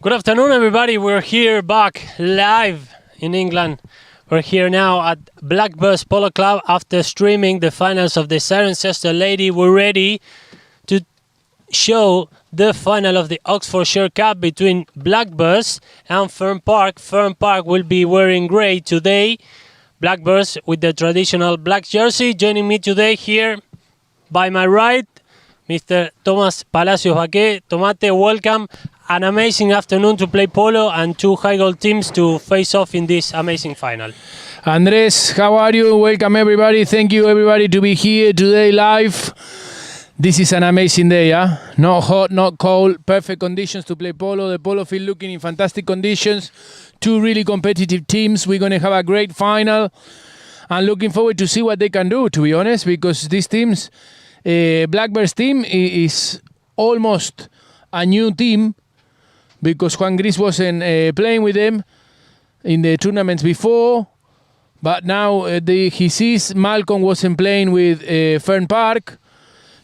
Good afternoon, everybody. We're here back live in England. We're here now at Blackbirds Polo Club after streaming the finals of the Cirencester Lady. We're ready to show the final of the Oxfordshire Cup between Blackbirds and Fern Park. Fern Park will be wearing grey today. Blackbirds with the traditional black jersey. Joining me today here by my right, Mr. Thomas Palacios Baqué. Tomate, welcome. An amazing afternoon to play polo and two high goal teams to face off in this amazing final. Andres, how are you? Welcome everybody. Thank you everybody to be here today live. This is an amazing day, huh? Not hot, not cold, perfect conditions to play polo. The polo field looking in fantastic conditions. Two really competitive teams. We're going to have a great final. I'm looking forward to see what they can do, to be honest, because these teams, Blackbirds team is almost a new team, because Juan Gris wasn't playing with them in the tournaments before, but now he sees Malcolm wasn't playing with Fern Park,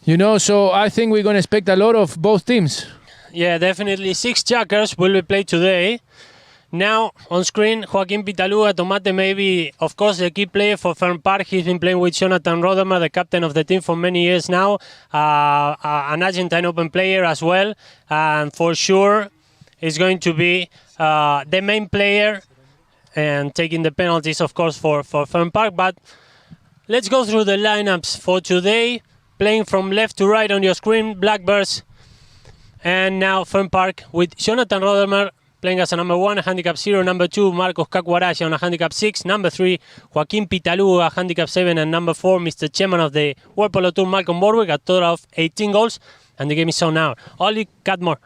you know, so I think we're going to expect a lot of both teams. Yeah, definitely. 6 jackers will be played today. Now, on screen, Joaquín Pitaluga, Tomate, maybe, of course, the key player for Fern Park. He's been playing with Jonathan Rodemer, the captain of the team, for many years now. An Argentine Open player as well. And for sure, is going to be the main player and taking the penalties, of course, for Fern Park. But let's go through the lineups for today. Playing from left to right on your screen, Blackbirds. And now Fern Park with Jonathan Rodemer playing as a number 1, a handicap 0. Number 2, Marcos Cacuaraya on a handicap 6. Number 3, Joaquín Pitaluga, handicap 7. And number 4, Mr. Chairman of the World Polo Tour, Malcolm Borwick, a total of 18 goals. And the game is on now. Ollie Cadmore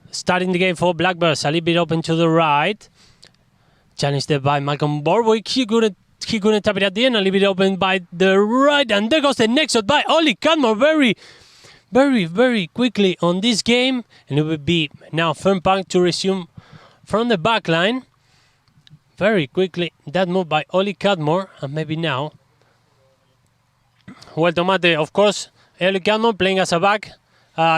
starting the game for Blackbirds, a little bit open to the right. Challenged there by Malcolm Borwick. He couldn't tap it at the end. A little bit open by the right. And there goes the next shot by Ollie Cadmore. Very quickly on this game. And it will be now Fern Park to resume from the back line. Very quickly, that move by Ollie Cadmore. And maybe now. Well, Tomate, of course, Ollie Cadmore playing as a back.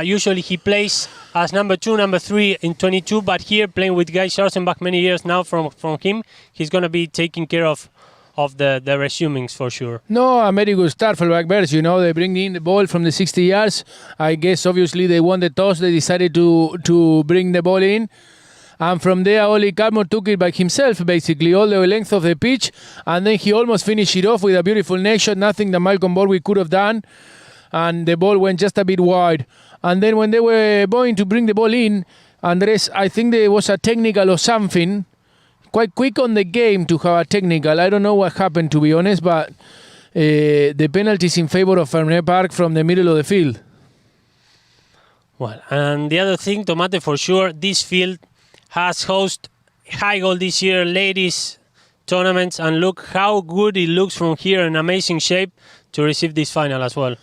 Usually he plays as number 2, number 3 in 22, but here playing with Guy Scharzenbach many years now from him, he's going to be taking care of the resumings for sure. No, a very good start for Blackbirds. You know, they bring in the ball from the 60 yards. I guess obviously they won the toss. They decided to bring the ball in. And from there, Ollie Cadmore took it by himself, basically, all the length of the pitch. And then he almost finished it off with a beautiful neck shot, nothing that Malcolm Borwick could have done. And the ball went just a bit wide. And then when they were going to bring the ball in, Andres, I think there was a technical or something. Quite quick on the game to have a technical. I don't know what happened, to be honest, but the penalties in favor of Fern Park from the middle of the field. Well, and the other thing, Tomate, for sure, this field has hosted high goal this year, ladies tournaments, and look how good it looks from here, in amazing shape to receive this final as well.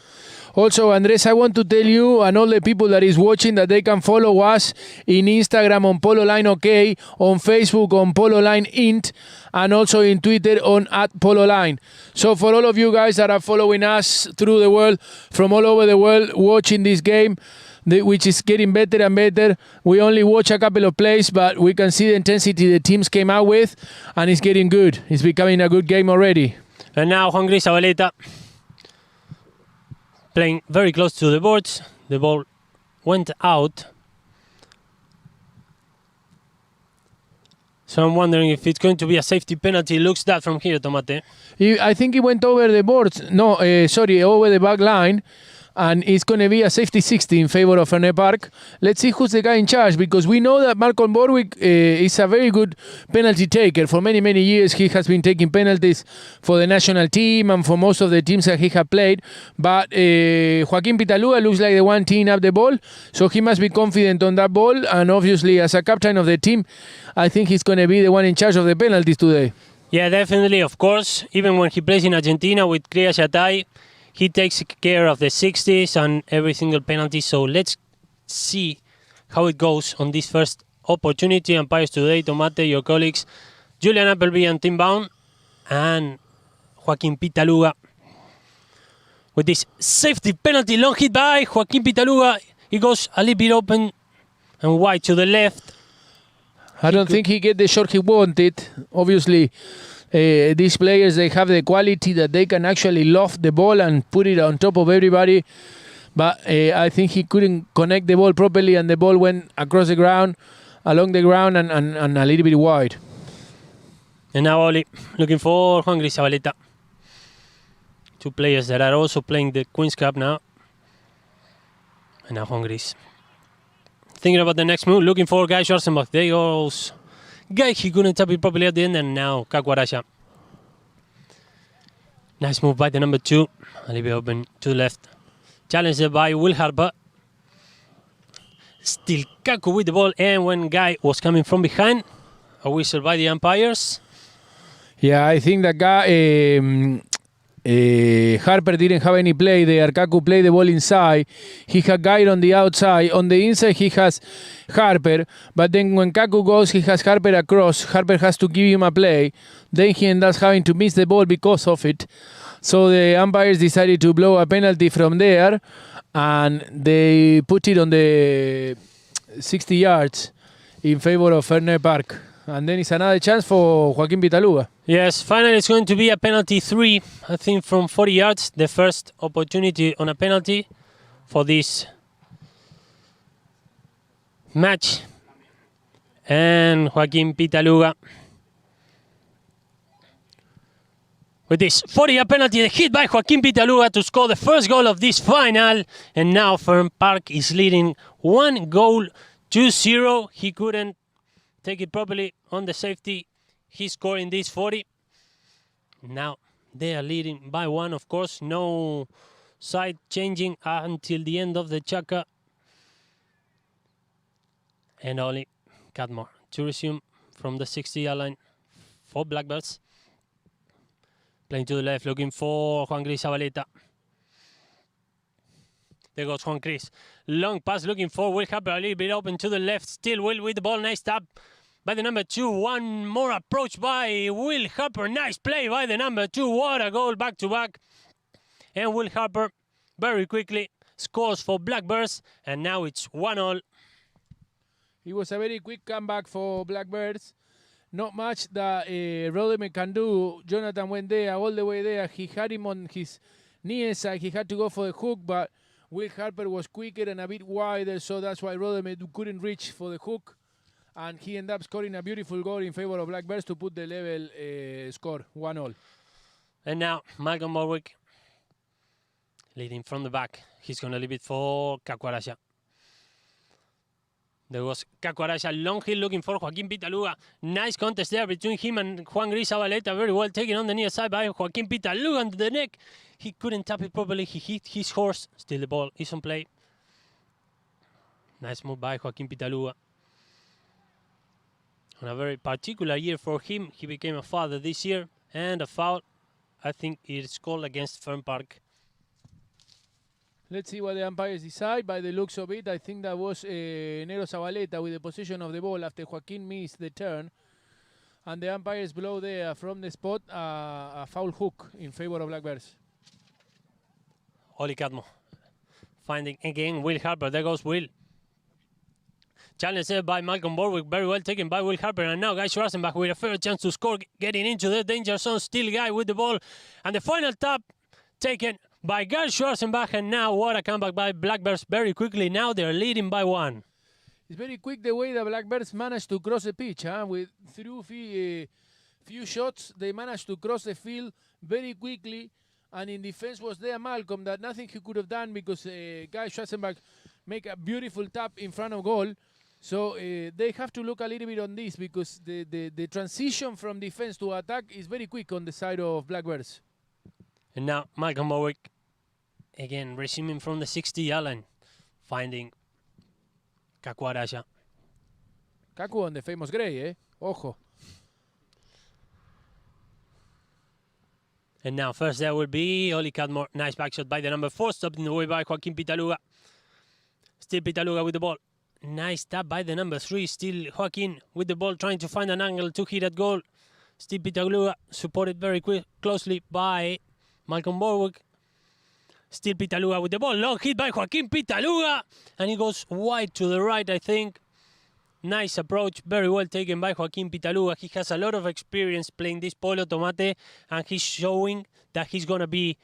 Also, Andres, I want to tell you and all the people that is watching that they can follow us in Instagram on Polo Line OK, on Facebook on Polo Line Int, and also in Twitter on @PoloLine. So for all of you guys that are following us through the world, from all over the world, watching this game, which is getting better and better. We only watch a couple of plays, but we can see the intensity the teams came out with, and it's getting good. It's becoming a good game already. And now Juan Gris Zabaleta playing very close to the boards. The ball went out. So I'm wondering if it's going to be a safety penalty. Looks that from here, Tomate. I think he went over the boards. No, over the back line. And it's going to be a safety 60 in favor of Fern Park. Let's see who's the guy in charge, because we know that Malcolm Borwick is a very good penalty taker. For many, many years, he has been taking penalties for the national team and for most of the teams that he has played. But Joaquín Pitaluga looks like the one teeing up the ball, so he must be confident on that ball. And obviously, as a captain of the team, I think he's going to be the one in charge of the penalties today. Yeah, definitely, of course. Even when he plays in Argentina with Crea Yatai, he takes care of the 60s and every single penalty. So let's see how it goes on this first opportunity. Umpires today, Tomate, your colleagues, Julian Appleby and Tim Bound, and Joaquín Pitaluga. With this safety penalty, long hit by Joaquín Pitaluga. He goes a little bit open and wide to the left. I don't think he get the shot he wanted. Obviously, these players, they have the quality that they can actually loft the ball and put it on top of everybody. But I think he couldn't connect the ball properly, and the ball went across the ground, along the ground, and a little bit wide. And now Oli looking for Juan Gris Zabaleta. Two players that are also playing the Queen's Cup now. And now Juan Gris. Thinking about the next move, looking for Guy Schwarzenbach. There goes Guy. He couldn't tap it properly at the end, and now Kakwaraja. Nice move by the number 2. A little bit open to the left. Challenged by Will Harper. Still Kaku with the ball, and when Guy was coming from behind, a whistle by the umpires. Yeah, I think that guy, Harper didn't have any play there. Kaku played the ball inside. He had Guy on the outside. On the inside, he has Harper. But then when Kaku goes, he has Harper across. Harper has to give him a play. Then he ends up having to miss the ball because of it. So the umpires decided to blow a penalty from there. And they put it on the 60 yards in favor of Ferney Park. And then it's another chance for Joaquin Pitaluga. Yes, finally it's going to be a penalty 3, I think from 40 yards. The first opportunity on a penalty for this match. And Joaquin Pitaluga with this 40-yard penalty, the hit by Joaquin Pitaluga to score the first goal of this final. And now Fern Park is leading 1-0. He couldn't take it properly on the safety. He scored in this 40. Now they are leading by 1, of course. No side changing until the end of the Chaka. And only Cadmore to resume from the 60-yard line for Blackbirds. Playing to the left, looking for Juan Gris Zabaleta. There goes Juan Gris. Long pass looking for Will Harper, a little bit open to the left. Still Will with the ball. Nice tap by the number 2. One more approach by Will Harper. Nice play by the number 2. What a goal back to back. And Will Harper very quickly scores for Blackbirds. And now it's 1-0. It was a very quick comeback for Blackbirds. Not much that Rodeme can do. Jonathan went there, all the way there. He had him on his near side. He had to go for the hook, but Will Harper was quicker and a bit wider, so that's why Rodeme couldn't reach for the hook. And he ended up scoring a beautiful goal in favor of Blackbirds to put the level score, 1-0. And now Malcolm Warwick leading from the back. He's going to leave it for Kakwaraja. There was Kakwaraja, long hit looking for Joaquin Pitaluga. Nice contest there between him and Juan Gris Zabaleta. Very well taken on the near side by Joaquin Pitaluga under the neck. He couldn't tap it properly. He hit his horse. Still the ball is on play. Nice move by Joaquin Pitaluga. On a very particular year for him. He became a father this year. And a foul, I think it's called against Fern Park. Let's see what the umpires decide. By the looks of it, I think that was Nero Zabaleta with the possession of the ball after Joaquin missed the turn. And the umpires blow there from the spot a foul hook in favor of Blackbirds. Oli Cadmo finding again Will Harper. There goes Will. Challenge there by Malcolm Borwick. Very well taken by Will Harper. And now Guy Schwarzenbach with a fair chance to score. Getting into the danger zone. Still Guy with the ball. And the final tap taken by Guy Schwarzenbach. And now what a comeback by Blackbirds very quickly. Now they're leading by 1. It's very quick the way the Blackbirds managed to cross the pitch. Through few shots, they managed to cross the field very quickly. And in defense was there Malcolm, that nothing he could have done because Guy Schwarzenbach make a beautiful tap in front of goal. So they have to look a little bit on this because the transition from defense to attack is very quick on the side of Blackbirds. And now Malcolm Borwick again resuming from the 60-yard line, finding Kakwaraja. Kaku on the famous grey, Ojo. And now first there will be Oli Cadmore. Nice back shot by the number 4, stopped in the way by Joaquin Pitaluga. Still Pitaluga with the ball. Nice tap by the number 3. Still Joaquin with the ball, trying to find an angle to hit at goal. Still Pitaluga, supported very closely by Malcolm Borwick. Still Pitaluga with the ball. Long hit by Joaquin Pitaluga. And he goes wide to the right, I think. Nice approach, very well taken by Joaquin Pitaluga. He has a lot of experience playing this polo tomate, and he's showing that he's going to be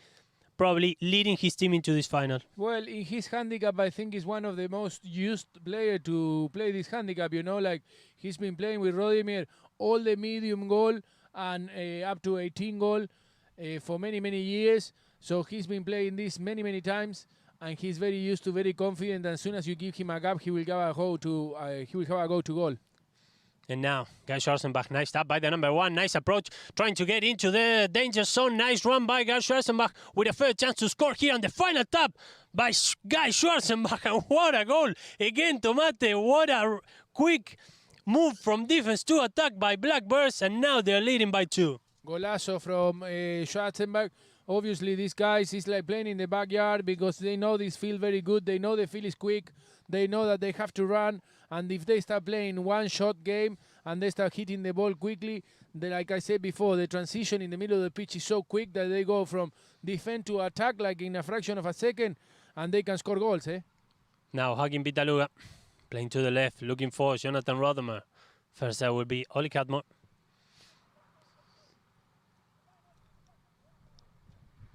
probably leading his team into this final. Well, in his handicap, I think he's one of the most used player to play this handicap. You know, like he's been playing with Rodimir all the medium goal and up to 18 goal for many, many years. So he's been playing this many, many times, and he's very used to, very confident. And as soon as you give him a gap, he will have a go to goal. And now, Guy Schwarzenbach, nice stop by the number 1. Nice approach, trying to get into the danger zone. Nice run by Guy Schwarzenbach with a fair chance to score here on the final tap by Guy Schwarzenbach. And what a goal! Again, Tomate, what a quick move from defense to attack by Blackbirds, and now they're leading by 2. Golazo from Schwarzenbach. Obviously, these guys is like playing in the backyard because they know this field very good. They know the field is quick. They know that they have to run. And if they start playing one-shot game and they start hitting the ball quickly, like I said before, the transition in the middle of the pitch is so quick that they go from defense to attack like in a fraction of a second, and they can score goals. Now, Joaquin Pitaluga playing to the left, looking for Jonathan Rodemer. First, that will be Oli Cadmore.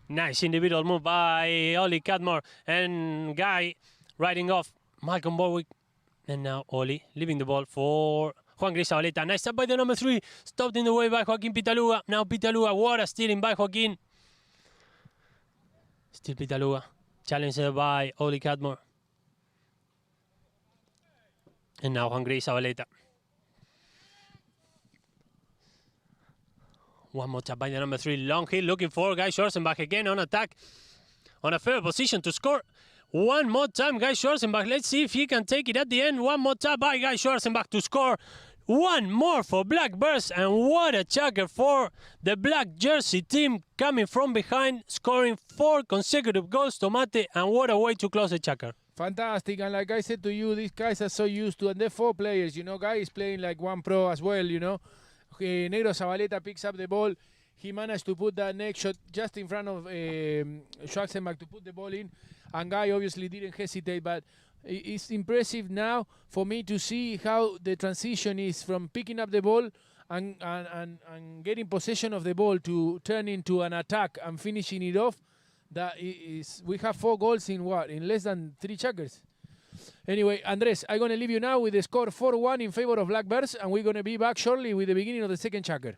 Nice individual move by Oli Cadmore, and Guy riding off Malcolm Borwick. And now Oli leaving the ball for Juan Grisabaleta. Nice up by the number 3, stopped in the way by Joaquin Pitaluga. Now Pitaluga, what a stealing by Joaquin. Still Pitaluga, challenged by Oli Cadmore. And now Juan Grisabaleta. One more tap by the number 3, long hit, looking for Guy Schwarzenbach again on attack, on a fair position to score. One more time, Guy Schwarzenbach. Let's see if he can take it at the end. One more tap by Guy Schwarzenbach to score. One more for Blackbirds, and what a checker for the black jersey team, coming from behind, scoring 4 consecutive goals, Tomate, and what a way to close the checker. Fantastic, and like I said to you, these guys are so used to, and they're 4 players, you know. Guy is playing like one pro as well, you know. Negro Zabaleta picks up the ball. He managed to put that next shot just in front of Schwarzenbach to put the ball in. And Guy obviously didn't hesitate, but it's impressive now for me to see how the transition is from picking up the ball and getting possession of the ball to turn into an attack and finishing it off. That is, we have 4 goals in what? In less than 3 checkers. Anyway, Andres, I'm going to leave you now with the score 4-1 in favor of Blackbirds, and we're going to be back shortly with the beginning of the second checker.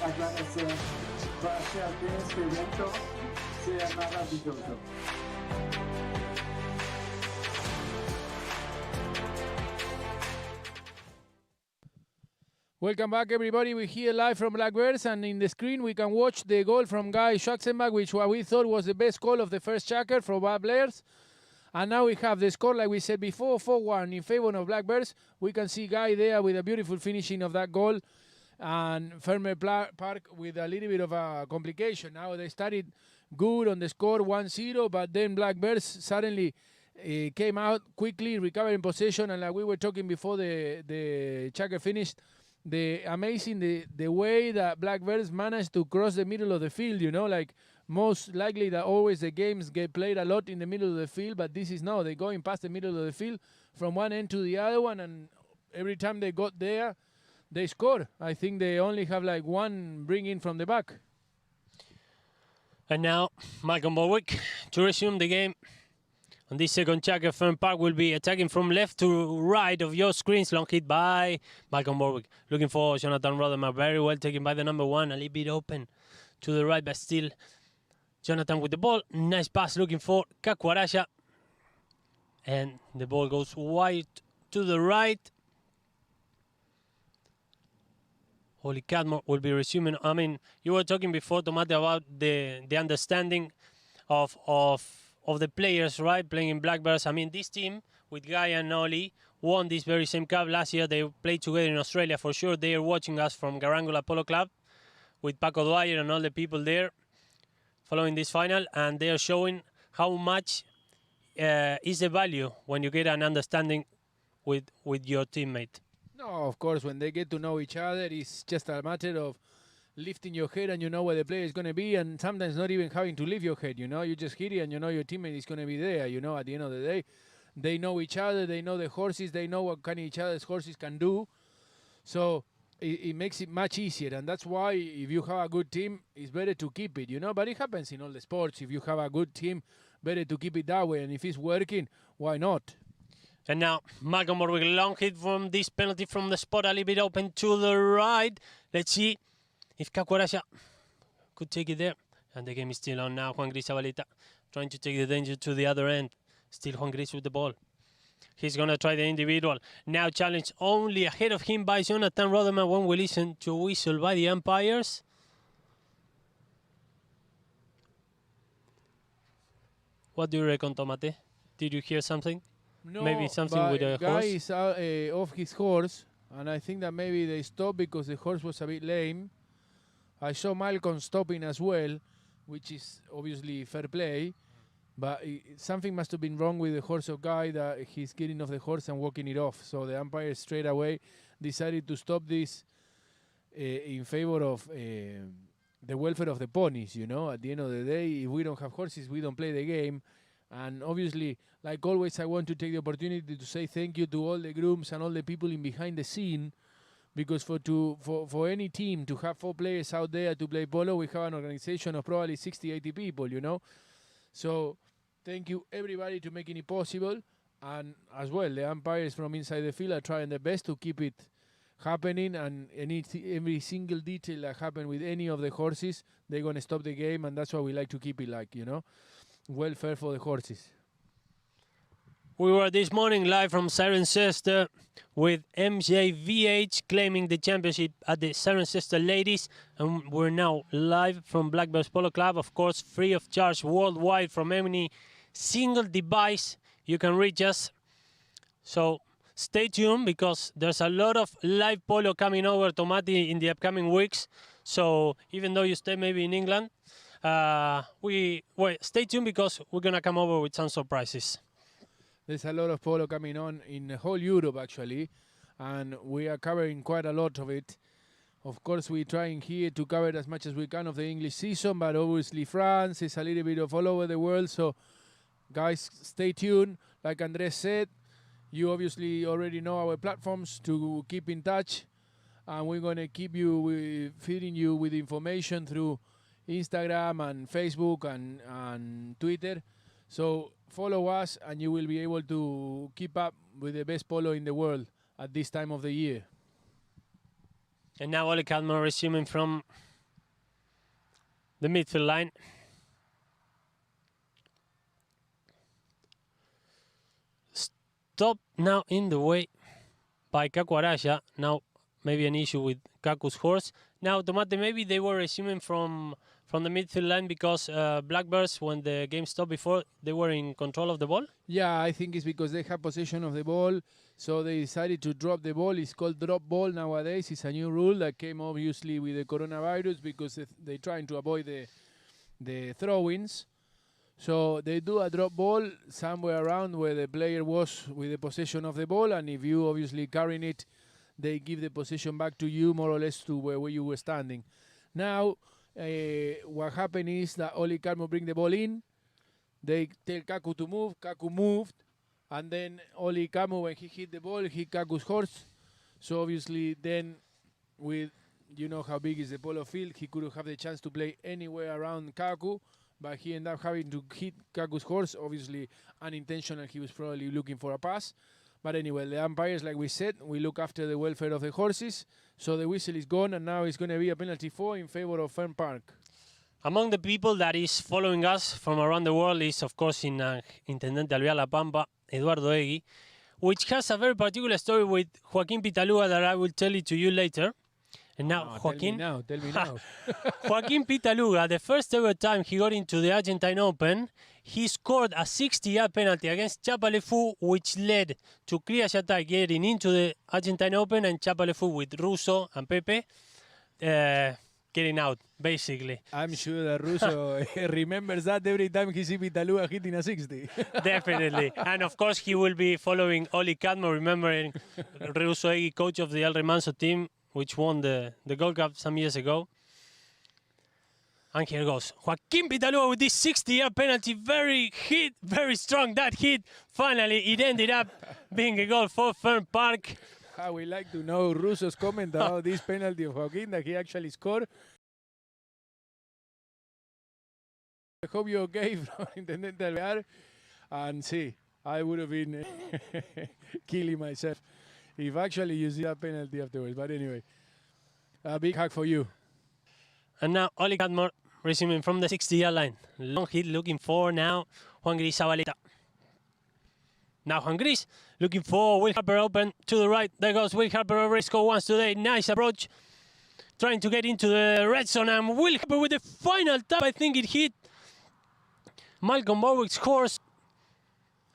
Agradecer para que este evento sea maravilloso. Welcome back, everybody. We're here live from Blackbirds, and in the screen we can watch the goal from Guy Schwarzenbach, which what we thought was the best goal of the first checker for Blackbirds. And now we have the score, like we said before, 4-1 in favor of Blackbirds. We can see Guy there with a beautiful finishing of that goal, and Fermer Park with a little bit of a complication. Now they started good on the score 1-0, but then Blackbirds suddenly came out quickly, recovering possession, and like we were talking before the checker finished, the way that Blackbirds managed to cross the middle of the field, like most likely that always the games get played a lot in the middle of the field, but this is no, they're going past the middle of the field from one end to the other one, and every time they got there, they score. I think they only have like one bring in from the back. And now Malcolm Borwick to resume the game. On this second checker, Fern Park will be attacking from left to right of your screens. Long hit by Malcolm Borwick. Looking for Jonathan Rodham. Very well taken by the number one. A little bit open to the right, but still Jonathan with the ball. Nice pass looking for Kakwarasha. And the ball goes wide to the right. Holly Cadmore will be resuming. I mean, you were talking before, Tomate, about the understanding of the players, right, playing in Blackbirds. I mean, this team with Guy and Oli won this very same cup last year. They played together in Australia for sure. They are watching us from Garangula Polo Club with Paco Dwyer and all the people there following this final, and they are showing how much is the value when you get an understanding with your teammate. No, of course, when they get to know each other, it's just a matter of lifting your head and you know where the player is going to be, and sometimes not even having to lift your head, you just hit it and you know your teammate is going to be there, at the end of the day. They know each other, they know the horses, they know what kind of each other's horses can do. So it makes it much easier, and that's why if you have a good team, it's better to keep it, But it happens in all the sports. If you have a good team, better to keep it that way, and if it's working, why not? And now Malcolm Borwick, long hit from this penalty from the spot, a little bit open to the right. Let's see if Kakwarasha could take it there. And the game is still on now. Juan Gris Zabaleta trying to take the danger to the other end. Still Juan Gris with the ball. He's going to try the individual. Now challenged only ahead of him by Jonathan Rodham when we listen to a whistle by the umpires. What do you reckon, Tomate? Did you hear something? No, maybe something with a guy horse? is off his horse, and I think that maybe they stopped because the horse was a bit lame. I saw Malcolm stopping as well, which is obviously fair play, but something must have been wrong with the horse of Guy, that he's getting off the horse and walking it off. So the umpire straight away decided to stop this in favor of the welfare of the ponies, At the end of the day, if we don't have horses, we don't play the game. And obviously, like always, I want to take the opportunity to say thank you to all the grooms and all the people in behind the scene, because for any team to have 4 players out there to play polo, we have an organization of probably 60, 80 people, So thank you everybody to making it possible, and as well the umpires from inside the field are trying their best to keep it happening, and every single detail that happened with any of the horses, they're going to stop the game, and that's why we like to keep it like, welfare for the horses. We were this morning live from Cirencester with MJVH claiming the championship at the Cirencester Ladies, and we're now live from Blackbirds Polo Club, of course, free of charge worldwide from any single device. You can reach us. So stay tuned, because there's a lot of live polo coming over Tomati in the upcoming weeks. So even though you stay maybe in England, stay tuned, because we're going to come over with some surprises. There's a lot of polo coming on in whole Europe, actually, and we are covering quite a lot of it. Of course, we're trying here to cover as much as we can of the English season, but obviously France is a little bit of all over the world. So, guys, stay tuned. Like Andres said, you obviously already know our platforms to keep in touch, and we're going to keep feeding you with information through Instagram and Facebook and Twitter. So follow us, and you will be able to keep up with the best polo in the world at this time of the year. And now Ole Cadmore resuming from the midfield line. Stop now in the way by Kakwarasha. Now maybe an issue with Kaku's horse. Now, Tomate, maybe they were resuming from the midfield line because Blackbirds, when the game stopped before, they were in control of the ball? Yeah, I think it's because they have possession of the ball, so they decided to drop the ball. It's called drop ball nowadays. It's a new rule that came obviously with the coronavirus, because they're trying to avoid the throw-ins. So they do a drop ball somewhere around where the player was with the possession of the ball, and if you obviously carrying it they give the possession back to you, more or less to where you were standing. Now, what happened is that Oli Carmo bring the ball in. They tell Kaku to move. Kaku moved. And then Oli Carmo, when he hit the ball, hit Kaku's horse. So obviously then with, you know how big is the polo field, he could have the chance to play anywhere around Kaku. But he ended up having to hit Kaku's horse. Obviously unintentional. He was probably looking for a pass. But anyway, the umpires, like we said, we look after the welfare of the horses. So the whistle is gone, and now it's going to be a penalty 4 in favor of Fern Park. Among the people that is following us from around the world is, of course, in Intendente Alvear La Pampa, Eduardo Egui, which has a very particular story with Joaquín Pitalúa that I will tell it to you later. And now, Joaquín. Tell me now. Joaquín Pitalúa, the first ever time he got into the Argentine Open, he scored a 60-yard penalty against Chapalefu, which led to Cria Yatai getting into the Argentine Open and Chapalefu with Russo and Pepe getting out, basically. I'm sure that Russo remembers that every time he sees Pitalúa hitting a 60. Definitely. And of course, he will be following Oli Cadmo, remembering Russo Egui, coach of the El Remanso team, which won the Gold Cup some years ago. And here goes. Joaquín Pitalúa with this 60-yard penalty. Very strong, that hit. Finally, it ended up being a goal for Fern Park. I would like to know Russo's comment about this penalty of Joaquín that he actually scored. I hope you're okay from Intendente Alvear. And see, I would have been killing myself if actually you see that penalty afterwards. But anyway, a big hug for you. And now Oli Cadmore receiving from the 60-yard line. Long hit looking for now Juan Gris Zabaleta. Now Juan Gris looking for Will Harper open to the right. There goes Will Harper over score once today. Nice approach. Trying to get into the red zone, and Will Harper with the final tap. I think it hit Malcolm Borwick's horse.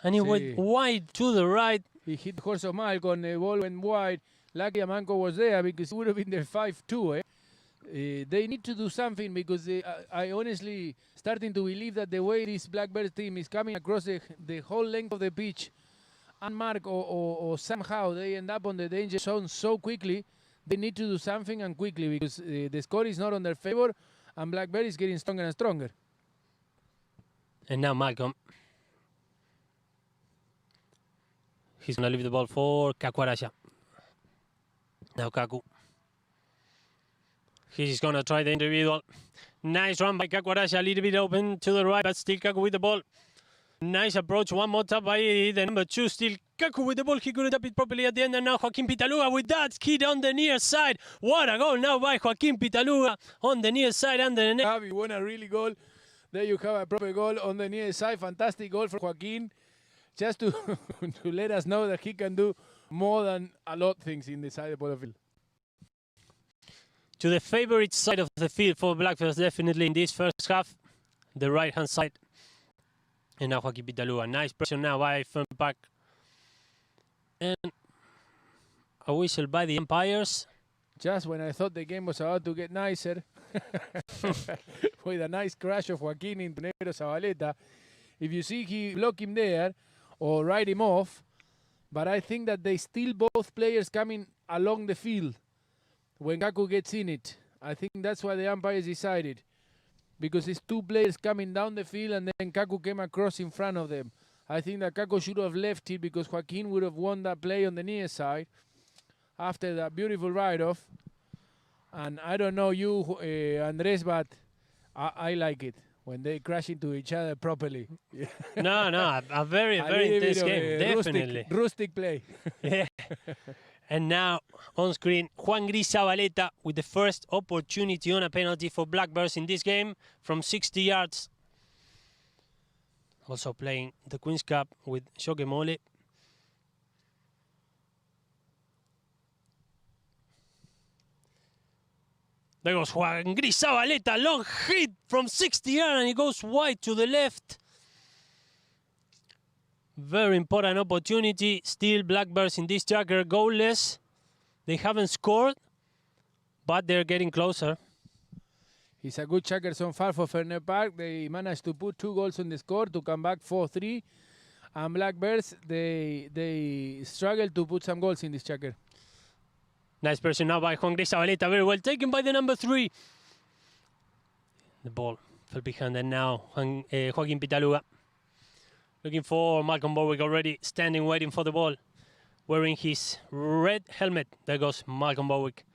And he went wide to the right. He hit the horse of Malcolm. The ball went wide. Lucky Amanco was there because it would have been the 5-2. They need to do something because I honestly starting to believe that the way this Blackbird team is coming across the whole length of the pitch, unmarked or somehow they end up on the danger zone so quickly, they need to do something and quickly because the score is not on their favor and Blackbird is getting stronger and stronger. And now Malcolm. He's going to leave the ball for Kaku Araya. Now Kaku. He's going to try the individual. Nice run by Kaku Araya, a little bit open to the right, but still Kaku with the ball. Nice approach, one more tap by the number 2, still Kaku with the ball. He couldn't tap it properly at the end, and now Joaquín Pitalúa with that hit on the near side. What a goal now by Joaquín Pitalúa on the near side under the net. You won a really goal. There you have a proper goal on the near side. Fantastic goal for Joaquín. Just to, to let us know that he can do more than a lot of things in the side of the field. To the favorite side of the field for Blackbirds, definitely in this first half, the right-hand side. And now Joaquín Pitalúa. Nice pressure now by Fern Park. And a whistle by the umpires. Just when I thought the game was about to get nicer, with a nice crash of Joaquín into Negro Zabaleta. If you see, he blocked him there or ride him off, but I think that they still both players coming along the field when Kaku gets in it. I think that's why the umpires decided, because it's two players coming down the field and then Kaku came across in front of them. I think that Kaku should have left it because Joaquín would have won that play on the near side after that beautiful ride-off. And I don't know you, Andres, but I like it when they crash into each other properly. No, a very intense game, definitely. Rustic play. Yeah. And now, on screen, Juan Gris Zabaleta with the first opportunity on a penalty for Blackbirds in this game from 60 yards. Also playing the Queen's Cup with Shoke Mole. There goes Juan Gris Zabaleta, long hit from 60 yards, and he goes wide to the left. Very important opportunity. Still Blackbirds in this jagger goalless. They haven't scored, but they're getting closer. It's a good checker so far for Fern Park. They managed to put 2 goals on the score to come back 4-3. And Blackbirds, they struggle to put some goals in this checker. Nice pressure now by Juan Gris Zabaleta. Very well taken by the number 3. The ball fell behind, and now Joaquin Pitaluga looking for Malcolm Borwick, already standing waiting for the ball, wearing his red helmet. There goes Malcolm Borwick.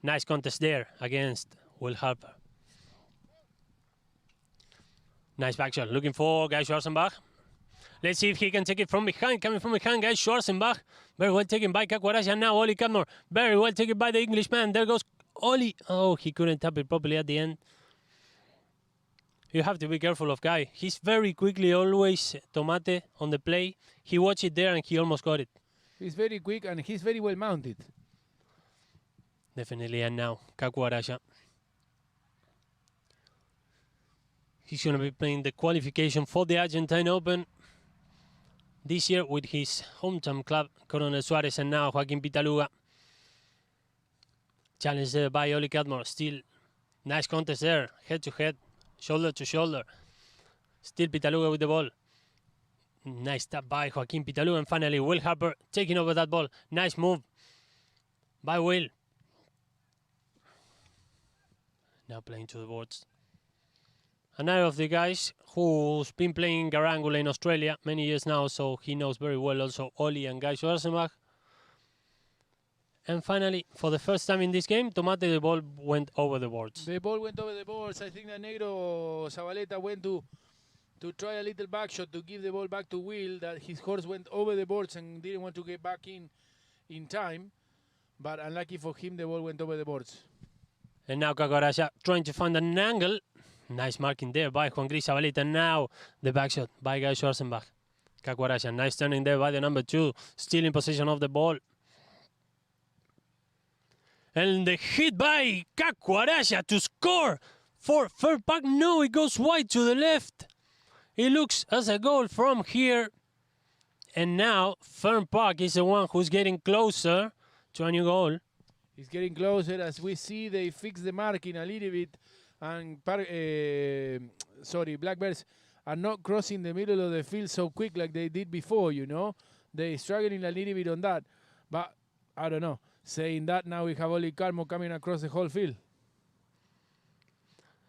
Nice contest there against Will Harper. Nice back shot, looking for Guy Schwarzenbach. Let's see if he can take it from behind. Coming from behind, Guy Schwarzenbach. Very well taken by Kakwaraja. Now Oli Cadmore. Very well taken by the Englishman. There goes Oli. Oh, he couldn't tap it properly at the end. You have to be careful of Guy. He's very quickly always tomate on the play. He watched it there and he almost got it. He's very quick and he's very well mounted. Definitely, and now Kakwaraja. He's going to be playing the qualification for the Argentine Open this year with his hometown club, Coronel Suarez, and now Joaquin Pitaluga. Challenged there by Oli Cadmore. Still nice contest there, head to head, shoulder to shoulder. Still Pitaluga with the ball. Nice tap by Joaquin Pitaluga, and finally Will Harper taking over that ball. Nice move by Will. Now playing to the boards. Another of the guys who's been playing Garangula in Australia many years now, so he knows very well also Oli and Guy Schwarzenbach. And finally, for the first time in this game, Tomate, the ball went over the boards. The ball went over the boards. I think that Negro Zabaleta went to try a little back shot to give the ball back to Will, that his horse went over the boards and didn't want to get back in time. But unlucky for him, the ball went over the boards. And now Kakwaraja trying to find an angle. Nice marking there by Juan Gris Zabaleta. Now the back shot by Guy Schwarzenbach. Kakwaraja, nice turning there by the number 2. Still in possession of the ball. And the hit by Kakwaraja to score for Fern Park. No, it goes wide to the left. It looks as a goal from here. And now Fern Park is the one who's getting closer to a new goal. He's getting closer. As we see, they fix the marking a little bit. And Blackbirds are not crossing the middle of the field so quick like they did before, you know. They're struggling a little bit on that. But, I don't know. Saying that, now we have Oli Cadmore coming across the whole field.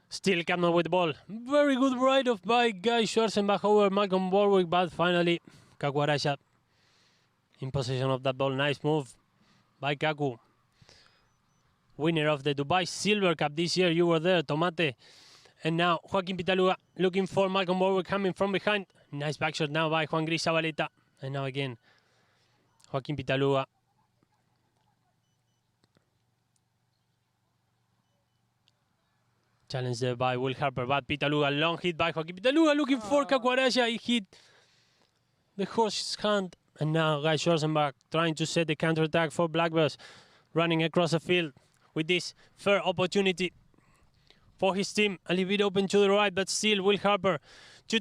Still Cadmore with the ball. Very good ride-off by Guy Schwarzenbach over Malcolm Borwick, but finally Kakwaraja in possession of that ball. Nice move by Kaku. Winner of the Dubai Silver Cup this year. You were there, Tomate. And now Joaquin Pitaluga looking for Malcolm Borwick coming from behind. Nice back shot now by Juan Gris Zabaleta. And now again, Joaquin Pitaluga. Challenge there by Will Harper, but Pitaluga, long hit by Joaquin Pitaluga looking for Kakwaraja. He hit the horse's hand. And now Guy Schwarzenbach trying to set the counter-attack for Blackbirds, running across the field with this fair opportunity for his team. A little bit open to the right, but still Will Harper to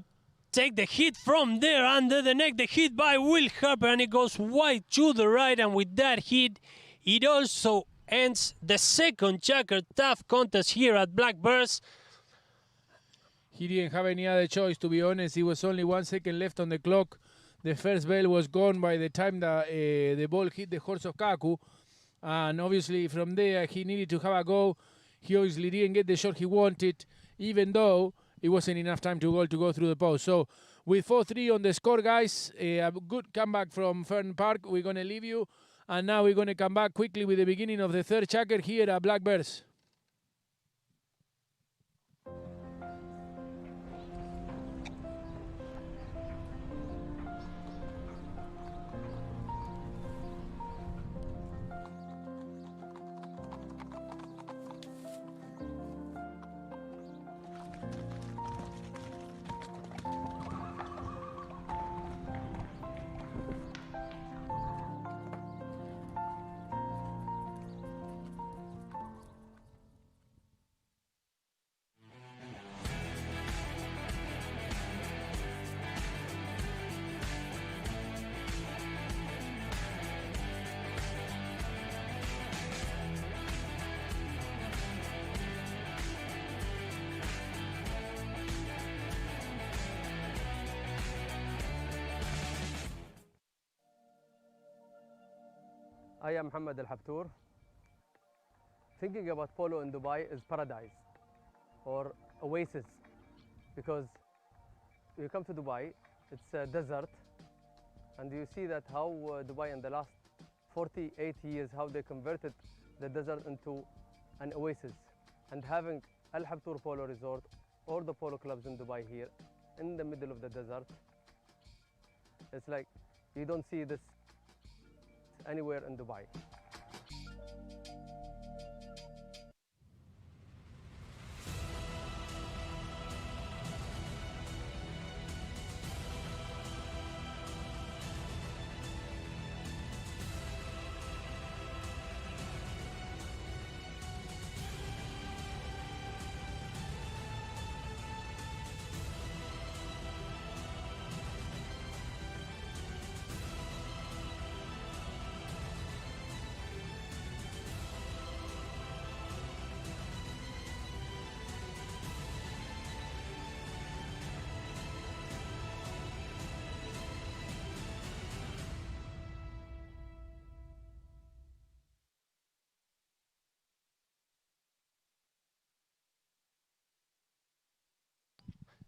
take the hit from there under the neck. The hit by Will Harper, and it goes wide to the right. And with that hit, it also ends the second Checker Tough contest here at Blackbirds. He didn't have any other choice, to be honest. It was only 1 second left on the clock. The first bell was gone by the time that the ball hit the horse of Kaku. And obviously from there he needed to have a go. He obviously didn't get the shot he wanted, even though it wasn't enough time to go through the post. So with 4-3 on the score, guys, a good comeback from Fern Park. We're going to leave you. And now we're going to come back quickly with the beginning of the third checker here at Blackbirds. I am Mohammed Al Habtour. Thinking about polo in Dubai is paradise or oasis, because you come to Dubai, it's a desert, and you see that how Dubai in the last 48 years, how they converted the desert into an oasis. And having Al Habtour Polo Resort, all the polo clubs in Dubai here, in the middle of the desert, it's like you don't see this anywhere in Dubai.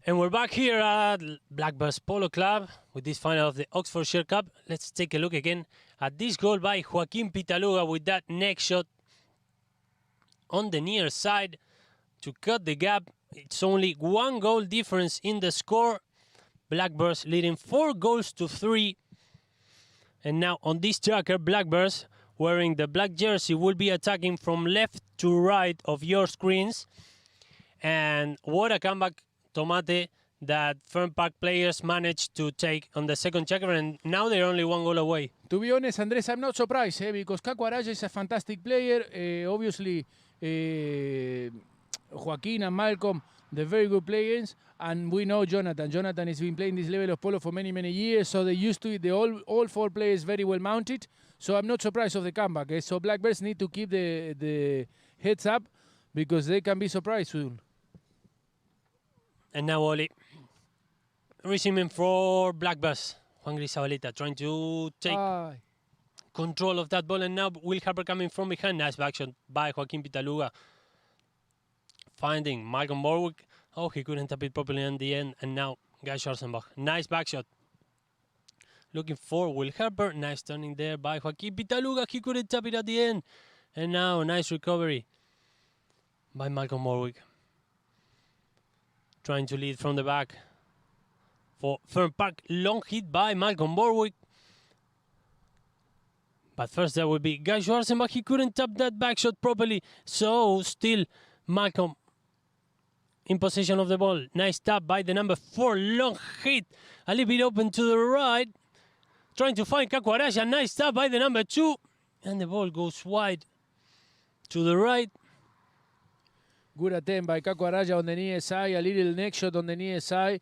And we're back here at Blackbirds Polo Club with this final of the Oxfordshire Cup. Let's take a look again at this goal by Joaquin Pitaluga with that neck shot on the near side to cut the gap. It's only 1 goal difference in the score. Blackbirds leading 4-3. And now on this tracker, Blackbirds wearing the black jersey will be attacking from left to right of your screens. And what a comeback, Tomate, that Fern Park players managed to take on the second checker, and now they're only 1 goal away. To be honest, Andres, I'm not surprised because Caco Araya is a fantastic player. Obviously, Joaquin and Malcolm, they're very good players. And we know Jonathan. Jonathan has been playing this level of polo for many, many years. So they're used to it. All 4 players very well mounted. So I'm not surprised of the comeback. So Blackbirds need to keep the heads up because they can be surprised soon. And now Oli, receiving for Blackbirds. Juan Grisabaleta trying to take control of that ball, and now Will Harper coming from behind. Nice back shot by Joaquin Pitaluga. Finding Malcolm Borwick. Oh, he couldn't tap it properly in the end. And now Guy Schwarzenbach. Nice back shot. Looking for Will Harper. Nice turning there by Joaquin Pitaluga. He couldn't tap it at the end. And now nice recovery by Malcolm Borwick. Trying to lead from the back for Fern Park. Long hit by Malcolm Borwick. But first there will be Guy Schwarzenbach. He couldn't tap that back shot properly. So still Malcolm in possession of the ball. Nice tap by the number 4. Long hit. A little bit open to the right. Trying to find Caco Araya. Nice tap by the number 2. And the ball goes wide to the right. Good attempt by Caco Araya on the near side. A little neck shot on the near side.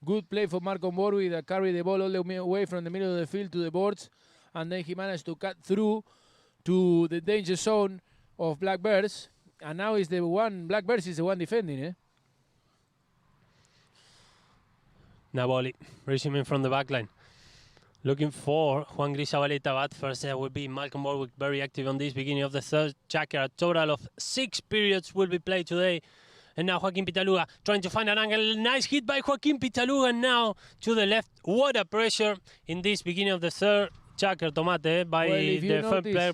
Good play for Malcolm Borwick that carried the ball all the way away from the middle of the field to the boards. And then he managed to cut through to the danger zone of Blackbirds. And now is the one, Blackbirds is the one defending, eh? Now Oli, receiving from the back line. Looking for Juan Grisabaleta, but first there will be Malcolm Borwick very active on this beginning of the third checker. A total of 6 periods will be played today. And now Joaquin Pitaluga trying to find an angle. Nice hit by Joaquin Pitaluga. Now to the left. What a pressure in this beginning of the third checker, Tomate, by the third player.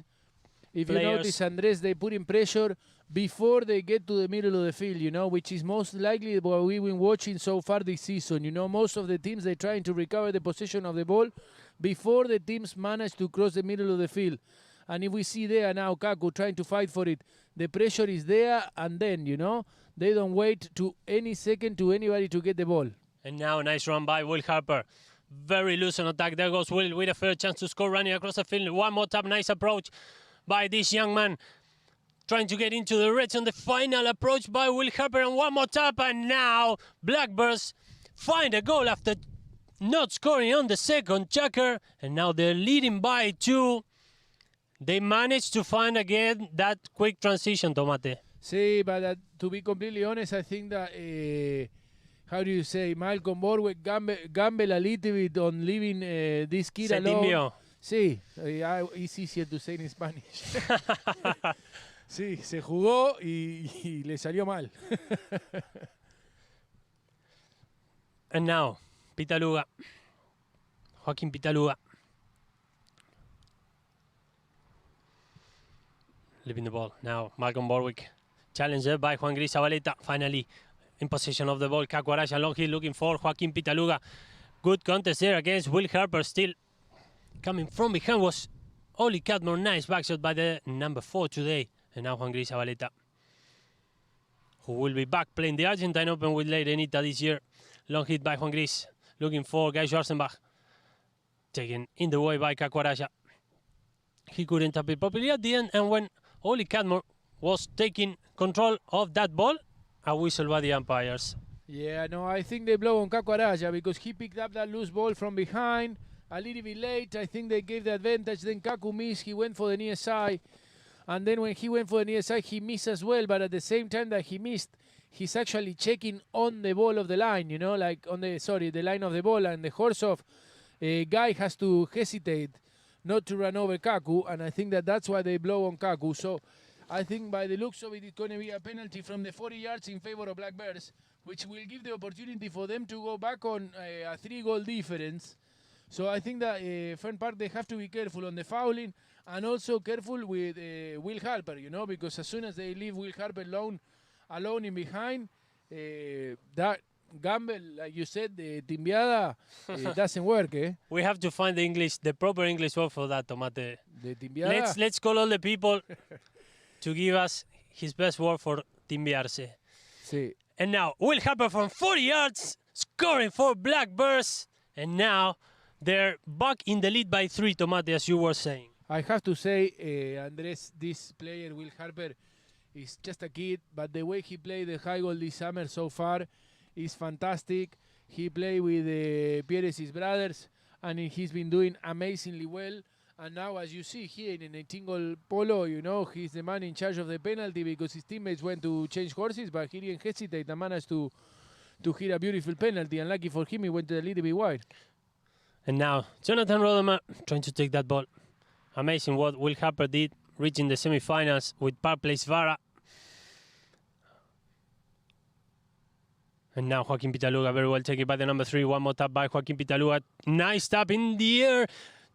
If you notice, Andres, they put in pressure before they get to the middle of the field, you know, which is most likely what we've been watching so far this season. You know, most of the teams, they're trying to recover the possession of the ball before the teams manage to cross the middle of the field. And if we see there now Caco trying to fight for it, the pressure is there, and then, you know, they don't wait to any second to anybody to get the ball. And now a nice run by Will Harper. Very loose on attack. There goes Will with a fair chance to score, running across the field. One more tap, nice approach by this young man. Trying to get into the reds on the final approach by Will Harper, and one more tap, and now Blackbirds find a goal after not scoring on the second checker, and now they're leading by 2. They managed to find again that quick transition, Tomate. See, but to be completely honest, I think that, how do you say, Malcolm Borwick gamble a little bit on leaving this kid alone. Sí, it's easier to say in Spanish. Sí, se jugó y le salió mal. And now, Pitaluga. Joaquín Pitaluga. Leaving the ball. Now, Malcolm Borwick. Challenged by Juan Gris Zabaleta. Finally, in possession of the ball. Caco Araya long hill looking for Joaquín Pitaluga. Good contest there against Will Harper. Still coming from behind was Oli Cadmore. Nice backshot by the number 4 today. And now Juan Gris Zabaleta, who will be back playing the Argentine Open with Leirenita this year. Long hit by Juan Gris. Looking for Guy Schwarzenbach. Taken in the way by Caco Araya. He couldn't tap it properly at the end, and when Oli Cadmore was taking control of that ball, a whistle by the umpires. Yeah, no, I think they blow on Caco Araya because he picked up that loose ball from behind a little bit late. I think they gave the advantage. Then Caco missed. He went for the near side. And then when he went for the near side, he missed as well. But at the same time that he missed, he's actually checking on the ball of the line, you know, like on the line of the ball. And the horse-off guy has to hesitate not to run over Caco. And I think that's why they blow on Caco. So I think by the looks of it, it's going to be a penalty from the 40 yards in favor of Black Bears, which will give the opportunity for them to go back on a 3-goal difference. So I think that Fern Park, they have to be careful on the fouling and also careful with Will Harper, you know, because as soon as they leave Will Harper alone in behind, that gamble, like you said, the timbiada, doesn't work, eh? We have to find the proper English word for that, Tomate. The timbiada? Let's call all the people to give us his best word for timbiarse. Sí. And now, Will Harper from 40 yards, scoring for Black Bears. And now, they're back in the lead by 3, Tomate, as you were saying. I have to say, Andres, this player, Will Harper, is just a kid, but the way he played the high goal this summer so far is fantastic. He played with the Pieres' brothers, and he's been doing amazingly well. And now, as you see here in a 18-goal polo, you know, he's the man in charge of the penalty because his teammates went to change horses, but he didn't hesitate and managed to hit a beautiful penalty. And lucky for him, he went a little bit wide. And now, Jonathan Rodemer trying to take that ball. Amazing what Will Harper did, reaching the semifinals with Park Place Vara. And now Joaquín Pitaluga, very well taken by the number 3. One more tap by Joaquín Pitaluga. Nice tap in the air.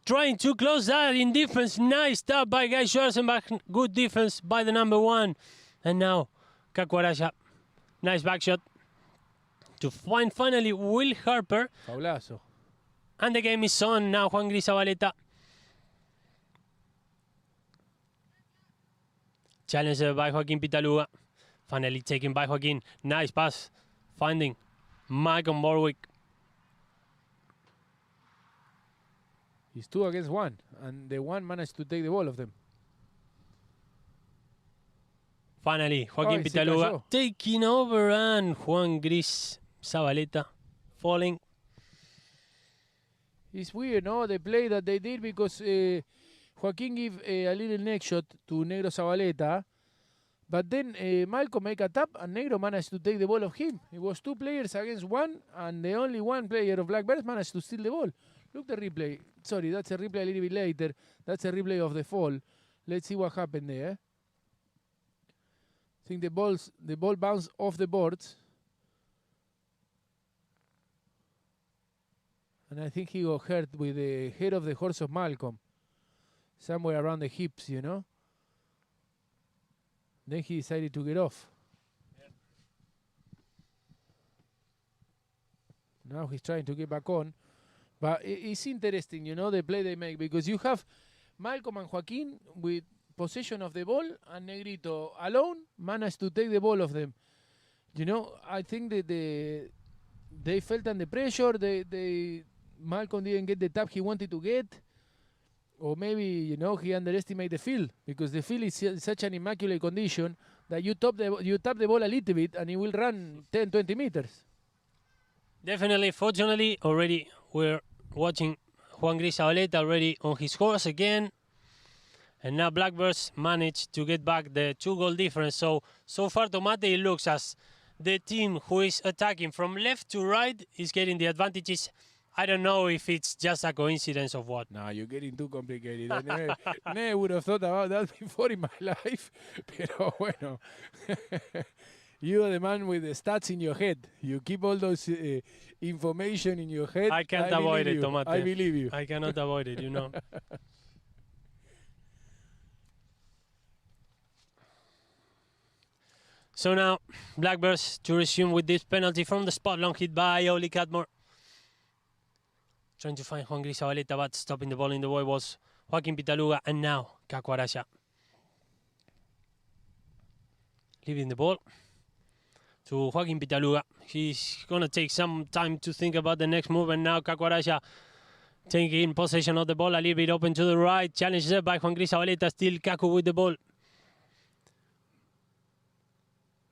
Trying to close that in defense. Nice tap by Guy Schwarzenbach. Good defense by the number 1. And now, Caco Araya. Nice back shot. To find finally Will Harper. Faulazo. And the game is on now, Juan Gris Zabaleta. Challenged by Joaquín Pitaluga. Finally taken by Joaquín. Nice pass. Finding Malcolm Borwick. It's 2 against 1, and the 1 managed to take the ball of them. Finally, Joaquín Pitaluga taking over, and Juan Gris Zabaleta falling. It's weird, no? The play that they did because Joaquín gave a little neck shot to Negro Zabaleta, but then Malcolm make a tap and Negro managed to take the ball of him. It was 2 players against 1, and the only 1 player of Black Bears managed to steal the ball. Look the replay. Sorry, that's a replay a little bit later. That's a replay of the fall. Let's see what happened there. I think the ball bounced off the boards. And I think he got hurt with the head of the horse of Malcolm. Somewhere around the hips, you know. Then he decided to get off. Yeah. Now he's trying to get back on. But it's interesting, you know, the play they make. Because you have Malcolm and Joaquín with possession of the ball. And Negrito alone managed to take the ball of them. You know, I think that they felt under pressure. Malcolm didn't get the tap he wanted to get. Or maybe, you know, he underestimated the field. Because the field is such an immaculate condition that you tap the ball a little bit and it will run 10, 20 meters. Definitely. Fortunately, already we're watching Juan Gris Zabaleta already on his horse again. And now Black Bears managed to get back the 2-goal difference. So far, Tomate, it looks as the team who is attacking from left to right is getting the advantages I don't know if it's just a coincidence or what. No, you're getting too complicated. I never would have thought about that before in my life. Pero bueno, you are the man with the stats in your head. You keep all those information in your head. I can't avoid it, Tomate. I believe you. I cannot avoid it, you know. So now, Blackbirds to resume with this penalty from the spot, long hit by Oli Catmore. Trying to find Juan Gris Zabaleta, but stopping the ball in the way was Joaquin Pitaluga, and now Caco Araya. Leaving the ball to Joaquin Pitaluga. He's going to take some time to think about the next move, and now Caco Araya taking possession of the ball, a little bit open to the right. Challenged there by Juan Gris Zabaleta, still Caco with the ball.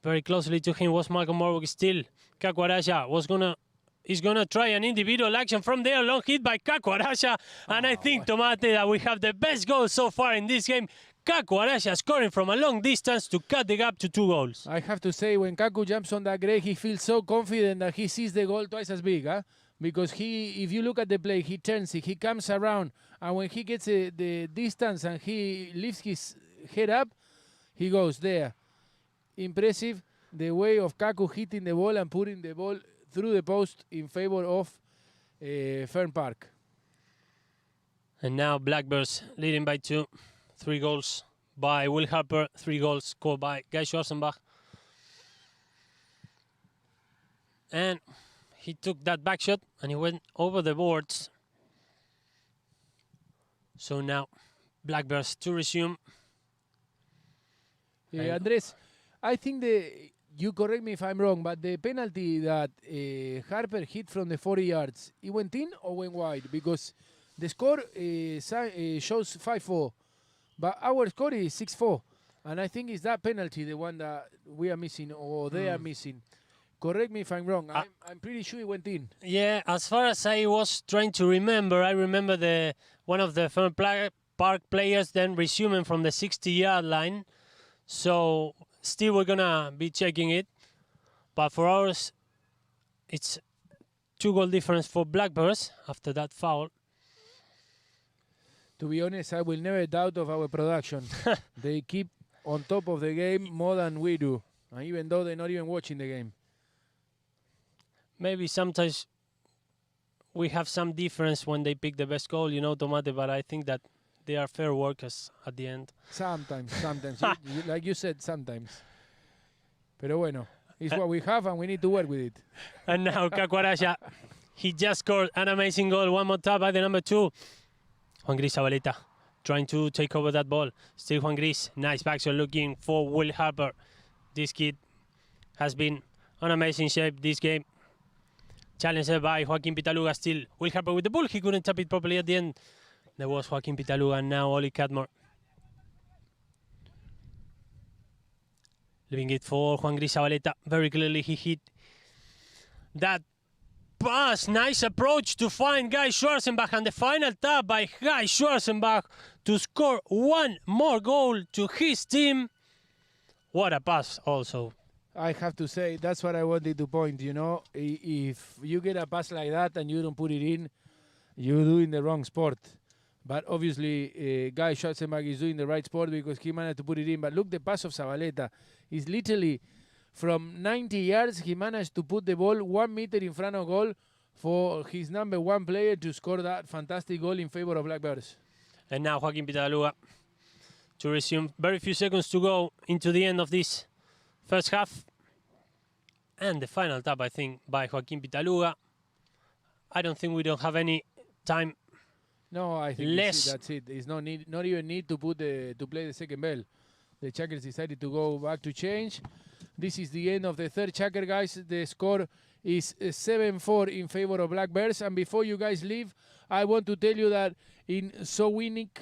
Very closely to him was Malcolm Morwick. Still, Caco Araya is gonna try an individual action from there. Long hit by Caco Araya, and I think, Tomate, that we have the best goal so far in this game. Caco Araya scoring from a long distance to cut the gap to 2 goals. I have to say, when Caco jumps on that grey, he feels so confident that he sees the goal twice as big, huh? Because if you look at the play, he turns it, he comes around, and when he gets the distance and he lifts his head up, he goes there. Impressive the way of Caco hitting the ball and putting the ball through the post in favor of Fern Park. And now Blackbirds leading by 2. 3 goals by Will Harper, 3 goals scored by Guy Schwarzenbach. And he took that back shot and he went over the boards. So now Blackbirds to resume. Andres, I think you correct me if I'm wrong, but the penalty that Harper hit from the 40 yards, it went in or went wide? Because the score shows 5-4, but our score is 6-4. And I think it's that penalty, the one that we are missing or they are missing. Correct me if I'm wrong. I'm pretty sure it went in. Yeah, as far as I was trying to remember, I remember one of the Fern Park players then resuming from the 60-yard line. So still we're going to be checking it. But for ours, it's 2-goal difference for Blackbirds after that foul. To be honest, I will never doubt of our production. They keep on top of the game more than we do, even though they're not even watching the game. Maybe sometimes we have some difference when they pick the best goal, Tomate, but I think that they are fair workers at the end. Sometimes. Like you said, sometimes. Pero bueno, it's what we have and we need to work with it. And now Caco Araya, he just scored an amazing goal. One more tap by the number 2. Juan Gris Zabaleta trying to take over that ball. Still Juan Gris. Nice backshot looking for Will Harper. This kid has been on amazing shape this game. Challenged by Joaquin Pitaluga still. Will Harper with the ball. He couldn't tap it properly at the end. There was Joaquin Pitaluga and now Oli Catmore. Leaving it for Juan Gris Zabaleta. Very clearly he hit that pass. Nice approach to find Guy Schwarzenbach, and the final tap by Guy Schwarzenbach to score one more goal to his team. What a pass also. I have to say, that's what I wanted to point, If you get a pass like that and you don't put it in, you're doing the wrong sport. But obviously, Guy Schwarzenbach is doing the right sport because he managed to put it in. But look, the pass of Zabaleta is literally from 90 yards. He managed to put the ball 1 meter in front of goal for his number 1 player to score that fantastic goal in favor of Blackbirds. And now Joaquin Pitaluga to resume. Very few seconds to go into the end of this first half. And the final tap, I think, by Joaquin Pitaluga. I don't think we don't have any time. No, I think that's it. It's not even need to play the second bell. The Chuckers decided to go back to change. This is the end of the third Chucker, guys. The score is 7-4 in favor of Blackbirds. And before you guys leave, I want to tell you that in Sowinik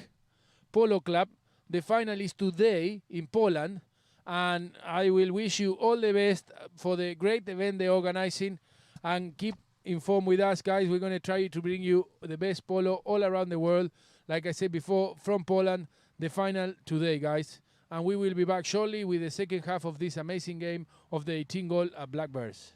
Polo Club, the final is today in Poland. And I will wish you all the best for the great event they're organizing. And keep informed with us, guys. We're going to try to bring you the best polo all around the world. Like I said before, from Poland, the final today, guys. And we will be back shortly with the second half of this amazing game of the 18 goal at Blackbirds.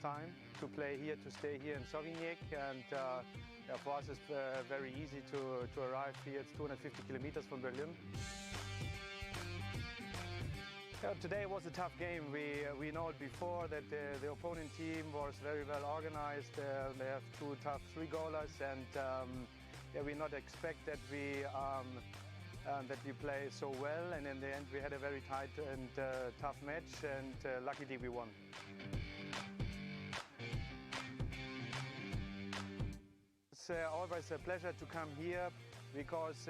time to play here, to stay here in Sauvignac, and yeah, for us it's very easy to arrive here. It's 250 kilometers from Berlin. Yeah, today was a tough game. We know it before that the opponent team was very well organized. They have two tough three-goalers, and yeah, we not expect that we play so well. And in the end, we had a very tight and tough match, and luckily we won. It's always a pleasure to come here, because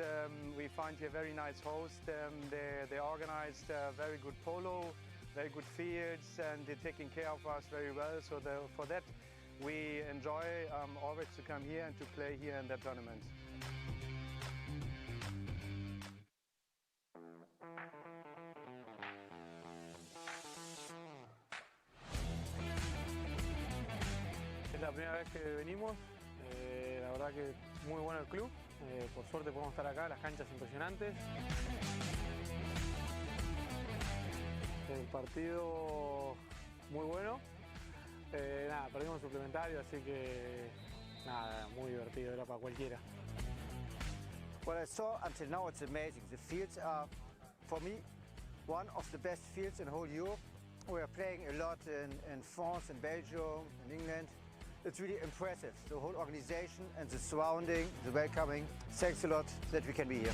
we find here very nice hosts. They organized very good polo, very good fields, and they're taking care of us very well. So for that, we enjoy always to come here and to play here in the tournament. Es la primera vez que venimos. La verdad que muy bueno el club, por suerte podemos estar acá, las canchas impresionantes. El partido muy bueno, nada, perdimos suplementario, así que nada, muy divertido, era para cualquiera. What I saw until now, it's amazing. The fields are, for me, one of the best fields in whole Europe. We are playing a lot in France, in Belgium, in England. It's really impressive, the whole organization and the surrounding, the welcoming. Thanks a lot that we can be here.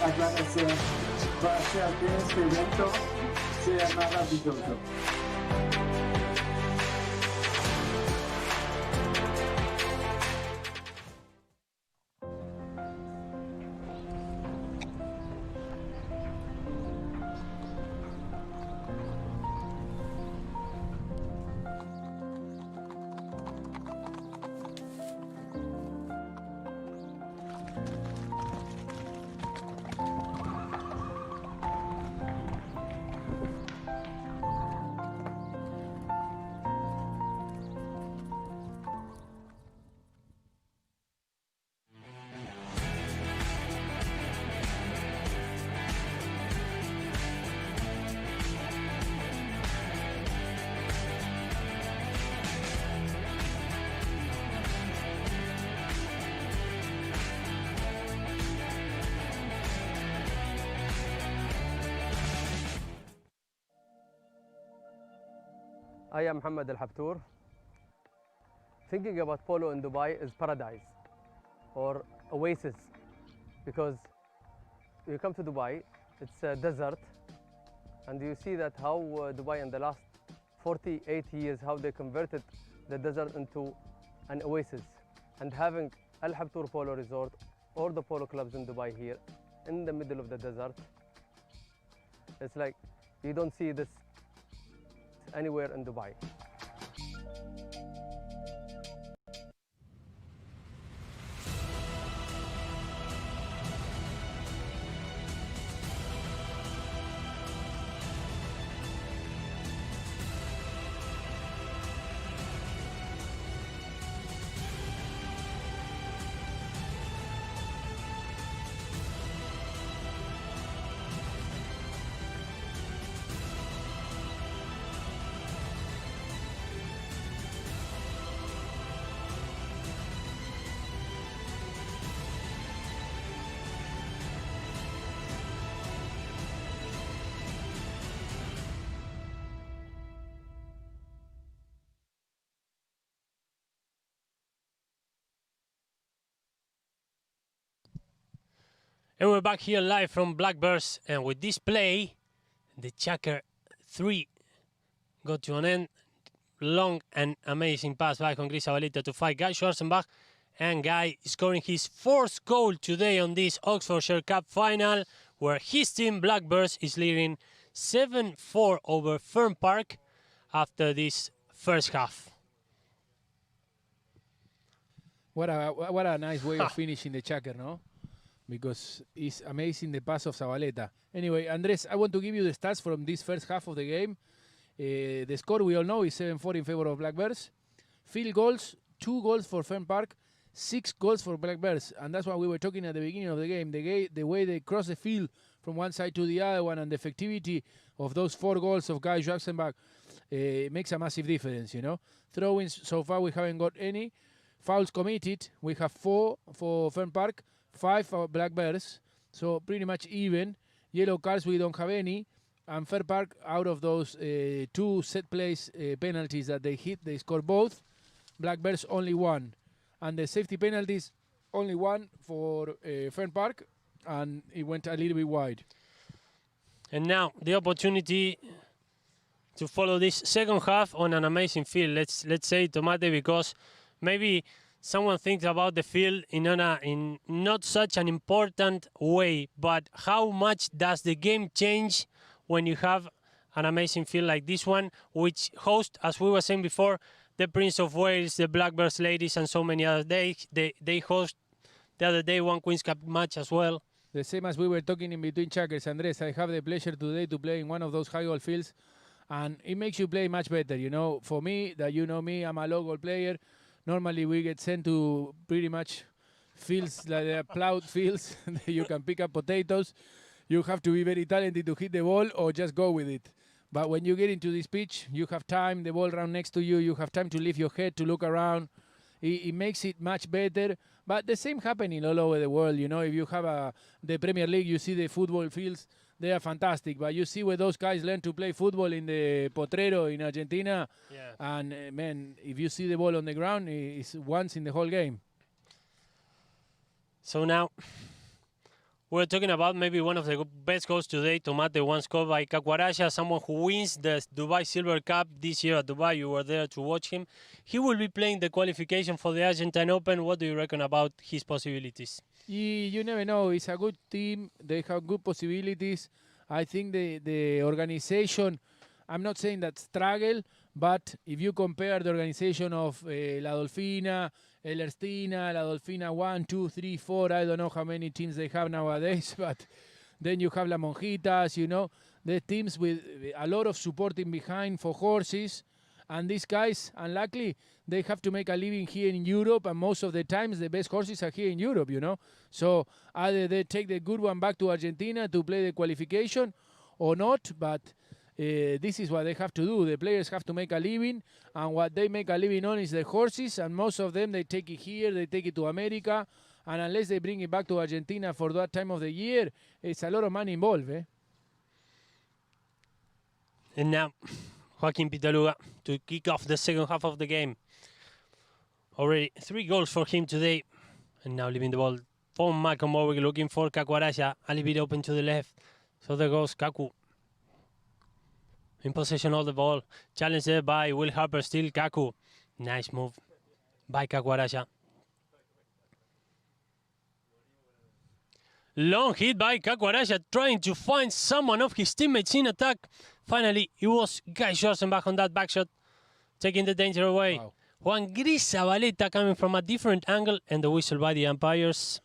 Agradecer para que este evento sea maravilloso. I am Mohammed Al Habtour. Thinking about polo in Dubai is paradise or oasis, because you come to Dubai, it's a desert, and you see that how Dubai in the last 48 years, how they converted the desert into an oasis. And having Al Habtour Polo Resort or the polo clubs in Dubai here in the middle of the desert, it's like you don't see this anywhere in Dubai. And we're back here live from Blackbirds, and with this play, the Chakra 3 got to an end. Long and amazing pass by from Chris Zabaleta to fight Guy Schwarzenbach, and Guy scoring his 4th goal today on this Oxfordshire Cup Final, where his team Blackbirds is leading 7-4 over Fern Park after this first half. What a nice way of finishing the Chakra, no? Because it's amazing the pass of Zabaleta. Anyway, Andres, I want to give you the stats from this first half of the game. The score we all know is 7-4 in favor of Blackbirds. Field goals, 2 goals for Fern Park, 6 goals for Blackbirds. And that's what we were talking at the beginning of the game. The way they cross the field from one side to the other one, and the effectivity of those 4 goals of Guy Jacksenbach makes a massive difference, you know. Throw-ins, so far we haven't got any. Fouls committed, we have 4 for Fern Park, 5 for Blackbirds, so pretty much even. Yellow cards, we don't have any. And Fern Park, out of those 2 set plays penalties that they hit, they score both. Blackbirds only 1. And the safety penalties, only 1 for Fern Park, and it went a little bit wide. And now the opportunity to follow this second half on an amazing field. Let's say Tomate, because maybe someone thinks about the field in not such an important way, but how much does the game change when you have an amazing field like this one, which hosts, as we were saying before, the Prince of Wales, the Blackbirds ladies, and so many other days. They host the other day one Queen's Cup match as well. The same as we were talking in between Chakras, Andres. I have the pleasure today to play in one of those high goal fields, and it makes you play much better. You know, for me, that you know me, I'm a low goal player. Normally, we get sent to pretty much fields like plowed fields. You can pick up potatoes. You have to be very talented to hit the ball or just go with it. But when you get into this pitch, you have time, the ball around next to you, you have time to lift your head, to look around. It makes it much better. But the same happening all over the world. You know, if you have the Premier League, you see the football fields, they are fantastic. But you see where those guys learn to play football in the Potrero in Argentina. Yeah. And, man, if you see the ball on the ground, it's once in the whole game. So now we're talking about maybe one of the best goals today. Tomate, one scored by Kakwaraja, someone who wins the Dubai Silver Cup this year at Dubai. You were there to watch him. He will be playing the qualification for the Argentine Open. What do you reckon about his possibilities? You never know. It's a good team. They have good possibilities. I think the organization, I'm not saying that struggle, but if you compare the organization of La Dolfina, El Erstina, La Dolfina 1, 2, 3, 4, I don't know how many teams they have nowadays, but then you have La Monjitas, you know, the teams with a lot of supporting behind for horses. And these guys, unluckily, they have to make a living here in Europe, and most of the times the best horses are here in Europe, you know. So either they take the good one back to Argentina to play the qualification or not, but this is what they have to do. The players have to make a living, and what they make a living on is the horses, and most of them, they take it here, they take it to America, and unless they bring it back to Argentina for that time of the year, it's a lot of money involved, eh? And now, Joaquin Pitaluga to kick off the second half of the game. Already 3 goals for him today. And now leaving the ball for Malcolm Warwick, looking for Kaku Araya, a little bit open to the left. So there goes Kaku. In possession of the ball. Challenged there by Will Harper, still Kaku. Nice move by Kaku Araya. Long hit by Kaku Araya, trying to find someone of his teammates in attack. Finally, it was Guy Schwarzenbach on that back shot, taking the danger away. Wow. Juan Gris Zabaleta coming from a different angle, and the whistle by the umpires.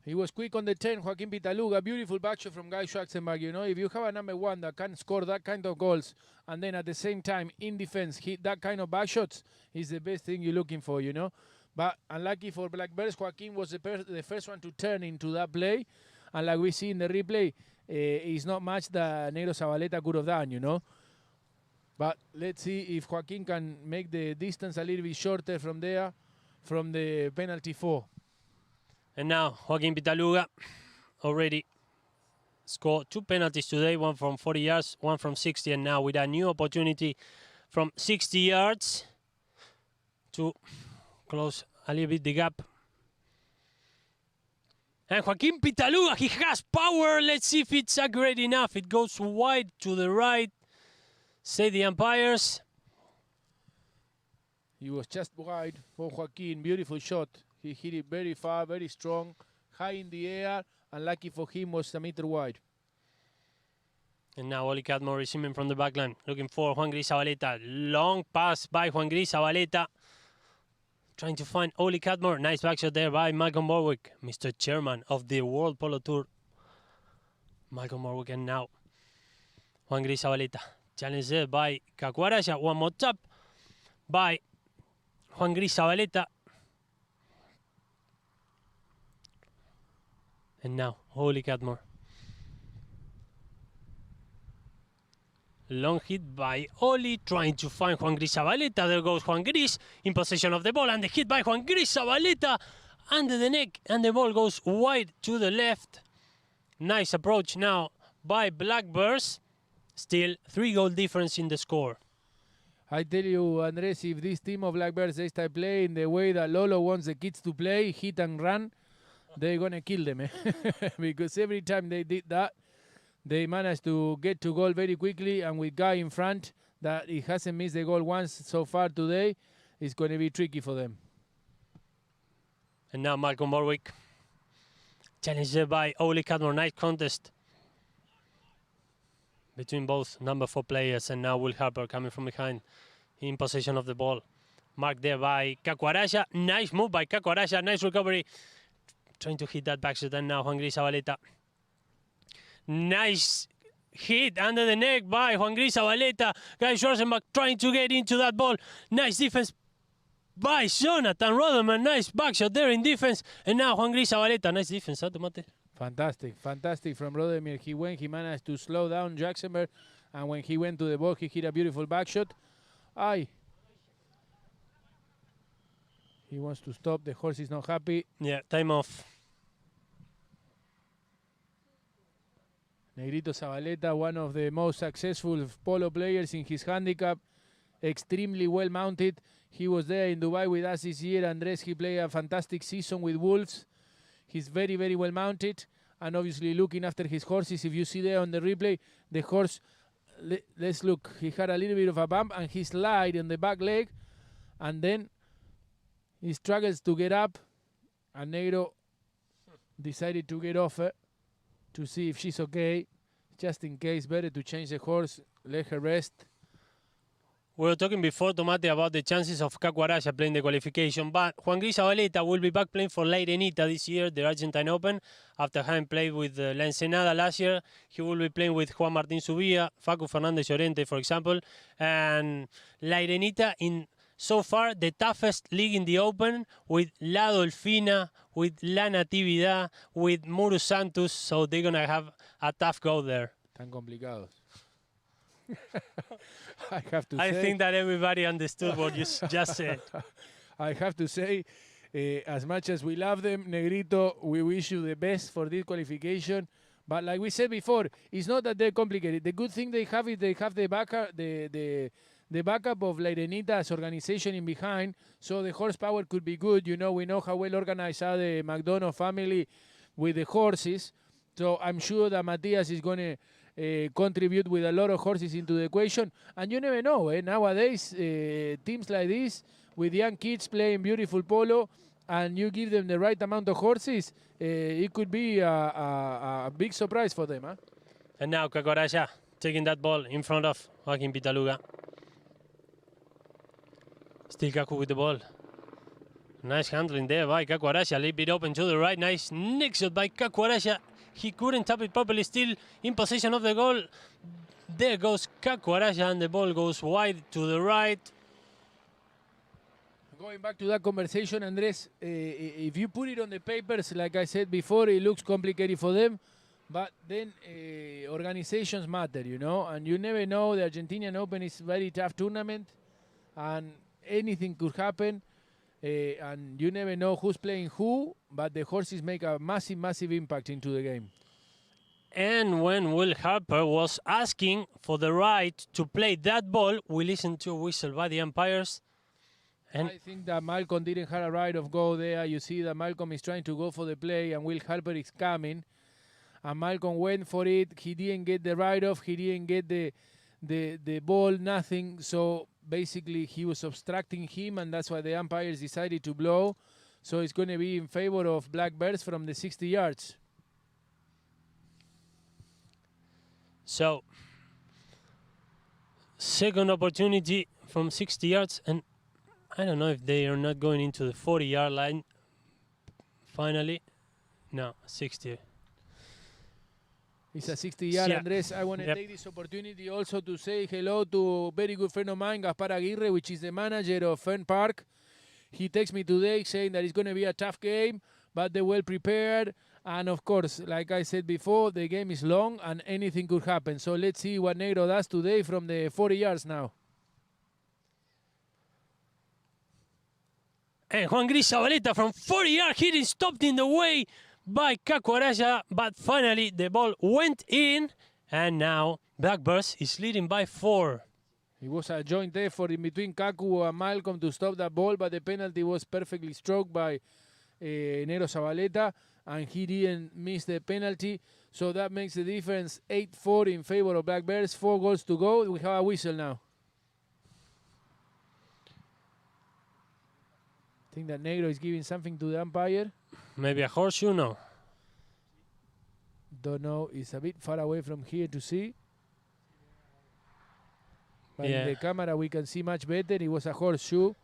He was quick on the 10, Joaquin Pitaluga. Beautiful back shot from Guy Schwarzenbach. You know, if you have a number 1 that can score that kind of goals and then at the same time in defense hit that kind of back shots, is the best thing you're looking for, you know. But unlucky for Blackbirds, Joaquin was the first one to turn into that play. And like we see in the replay, it's not much that Negro Zabaleta could have done, you know. But let's see if Joaquin can make the distance a little bit shorter from there, from the penalty 4. And now Joaquin Pitaluga already scored 2 penalties today, one from 40 yards, one from 60, and now with a new opportunity from 60 yards to close a little bit the gap. And Joaquin Pitaluga, he has power. Let's see if it's accurate enough. It goes wide to the right, say the umpires. He was just wide for Joaquin. Beautiful shot. He hit it very far, very strong, high in the air, and lucky for him was a meter wide. And now Oli Cadmore receiving from the backline, looking for Juan Gris Zabaleta. Long pass by Juan Gris Zabaleta, trying to find Oli Cadmore. Nice back shot there by Malcolm Warwick, Mr. Chairman of the World Polo Tour. Malcolm Warwick, and now Juan Gris Zabaleta. Challenged there by Kaku Araya. One more tap by Juan Gris Zabaleta. And now, Oli Cadmore. Long hit by Oli, trying to find Juan Gris Zabaleta. There goes Juan Gris in possession of the ball, and the hit by Juan Gris Zabaleta under the neck, and the ball goes wide to the left. Nice approach now by Blackbirds. Still 3-goal difference in the score. I tell you, Andres, if this team of Blackbirds, they start playing the way that Lolo wants the kids to play, hit and run, they're going to kill them. Because every time they did that, they managed to get to goal very quickly, and with Guy in front, that he hasn't missed the goal once so far today, it's going to be tricky for them. And now Malcolm Warwick, challenged by Oli Cadmore. Nice contest between both number 4 players, and now Will Harper coming from behind in possession of the ball. Marked there by Kaku Araya. Nice move by Kaku Araya. Nice recovery. Trying to hit that back shot, and now Juan Gris Zabaleta. Nice hit under the neck by Juan Gris Zabaleta. Guy Schwarzenbach trying to get into that ball. Nice defense by Jonathan Roderman. Nice back shot there in defense. And now Juan Gris Zabaleta. Nice defense, huh, Tomate? Fantastic, fantastic from Roderman. He managed to slow down Jacksonville, and when he went to the ball, he hit a beautiful back shot. Aye. He wants to stop. The horse is not happy. Yeah, time off. Negrito Zabaleta, one of the most successful polo players in his handicap, extremely well mounted. He was there in Dubai with us this year. Andres, he played a fantastic season with Wolves. He's very, very well mounted, and obviously looking after his horses. If you see there on the replay, the horse, let's look, he had a little bit of a bump, and he slid on the back leg, and then he struggles to get up, and Negro decided to get off her to see if she's okay. Just in case, better to change the horse, let her rest. We were talking before, Tomate, about the chances of Kaku Araya playing the qualification, but Juan Gris Zabaleta will be back playing for La Irenita this year, the Argentine Open. After having played with La Ensenada last year, he will be playing with Juan Martín Subía, Facu Fernández Llorente, for example. And La Irenita, in so far the toughest league in the Open, with La Dolfina, with La Natividad, with Muru Santos, so they're going to have a tough go there. Tan complicados. I have to say, I think that everybody understood what you just said. I have to say, as much as we love them, Negrito, we wish you the best for this qualification, But like we said before, it's not that they're complicated. The good thing they have is they have the backup, the backup of Leirenita's organization in behind, so the horsepower could be good. You know, we know how well organized are the McDonough family with the horses. So I'm sure that Matthias is going to contribute with a lot of horses into the equation. And you never know, nowadays, teams like this, with young kids playing beautiful polo, and you give them the right amount of horses, it could be a big surprise for them. Huh? And now Caco taking that ball in front of Joaquin Pitaluga. Still Caco with the ball. Nice handling there by Caco, a little bit open to the right. Nice neck shot by Caco. He couldn't tap it properly, still in possession of the goal. There goes Caco, and the ball goes wide to the right. Going back to that conversation, Andres, if you put it on the papers, like I said before, it looks complicated for them. But then organizations matter, you know, and you never know. The Argentinian Open is a very tough tournament, and anything could happen. And you never know who's playing who, but the horses make a massive, massive impact into the game. And when Will Harper was asking for the right to play that ball, we listened to a whistle by the umpires. And I think that Malcolm didn't have a right of go there. You see that Malcolm is trying to go for the play, and Will Harper is coming. And Malcolm went for it. He didn't get the right off. He didn't get the ball, nothing. So basically, he was obstructing him, and that's why the umpires decided to blow. So it's going to be in favor of Black Bears from the 60 yards. So, second opportunity from 60 yards, and I don't know if they are not going into the 40-yard line. Finally, no, 60. It's a 60-yard, Yeah. Andres. I want to Yep. take this opportunity also to say hello to a very good friend of mine, Gaspar Aguirre, which is the manager of Fern Park. He texted me today saying that it's going to be a tough game, but they're well prepared. And of course, like I said before, the game is long and anything could happen. So let's see what Negro does today from the 40 yards now. And Juan Gris Zabaleta from 40 yards hitting, stopped in the way by Caco, but finally the ball went in, and now Black Bears is leading by 4. It was a joint effort in between Kaku and Malcolm to stop that ball, but the penalty was perfectly stroked by Negro Zabaleta, and he didn't miss the penalty. So that makes the difference 8-4 in favor of Black Bears. 4 goals to go. We have a whistle now. I think that Negro is giving something to the umpire. Maybe a horseshoe, no. Don't know. It's a bit far away from here to see. But Yeah. in the camera we can see much better. It was a horseshoe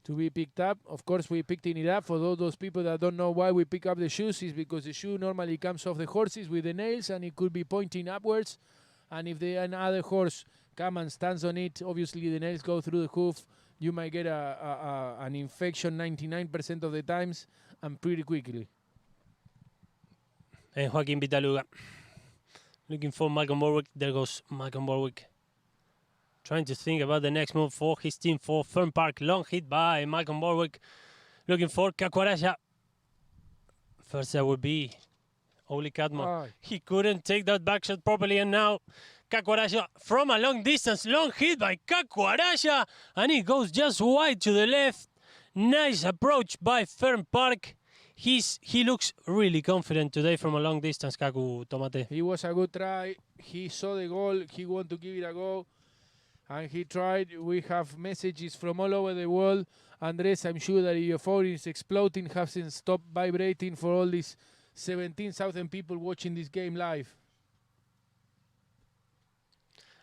to be picked up. Of course, we picked it up. For those people that don't know why we pick up the shoes, is because the shoe normally comes off the horses with the nails, and it could be pointing upwards. And if another horse comes and stands on it, obviously the nails go through the hoof. You might get an infection 99% of the times, and pretty quickly. And Joaquin Pitaluga looking for Malcolm Borwick. There goes Malcolm Borwick. Trying to think about the next move for his team for Fern Park. Long hit by Malcolm Borwick. Looking for Caco. First that would be Oli Cadmo. He couldn't take that back shot properly, and now Caco from a long distance. Long hit by Caco, and it goes just wide to the left. Nice approach by Fern Park. He looks really confident today from a long distance, Caco Tomate. It was a good try. He saw the goal. He wanted to give it a go. And he tried. We have messages from all over the world. Andres, I'm sure that your phone is exploding, hasn't stopped vibrating for all these 17,000 people watching this game live.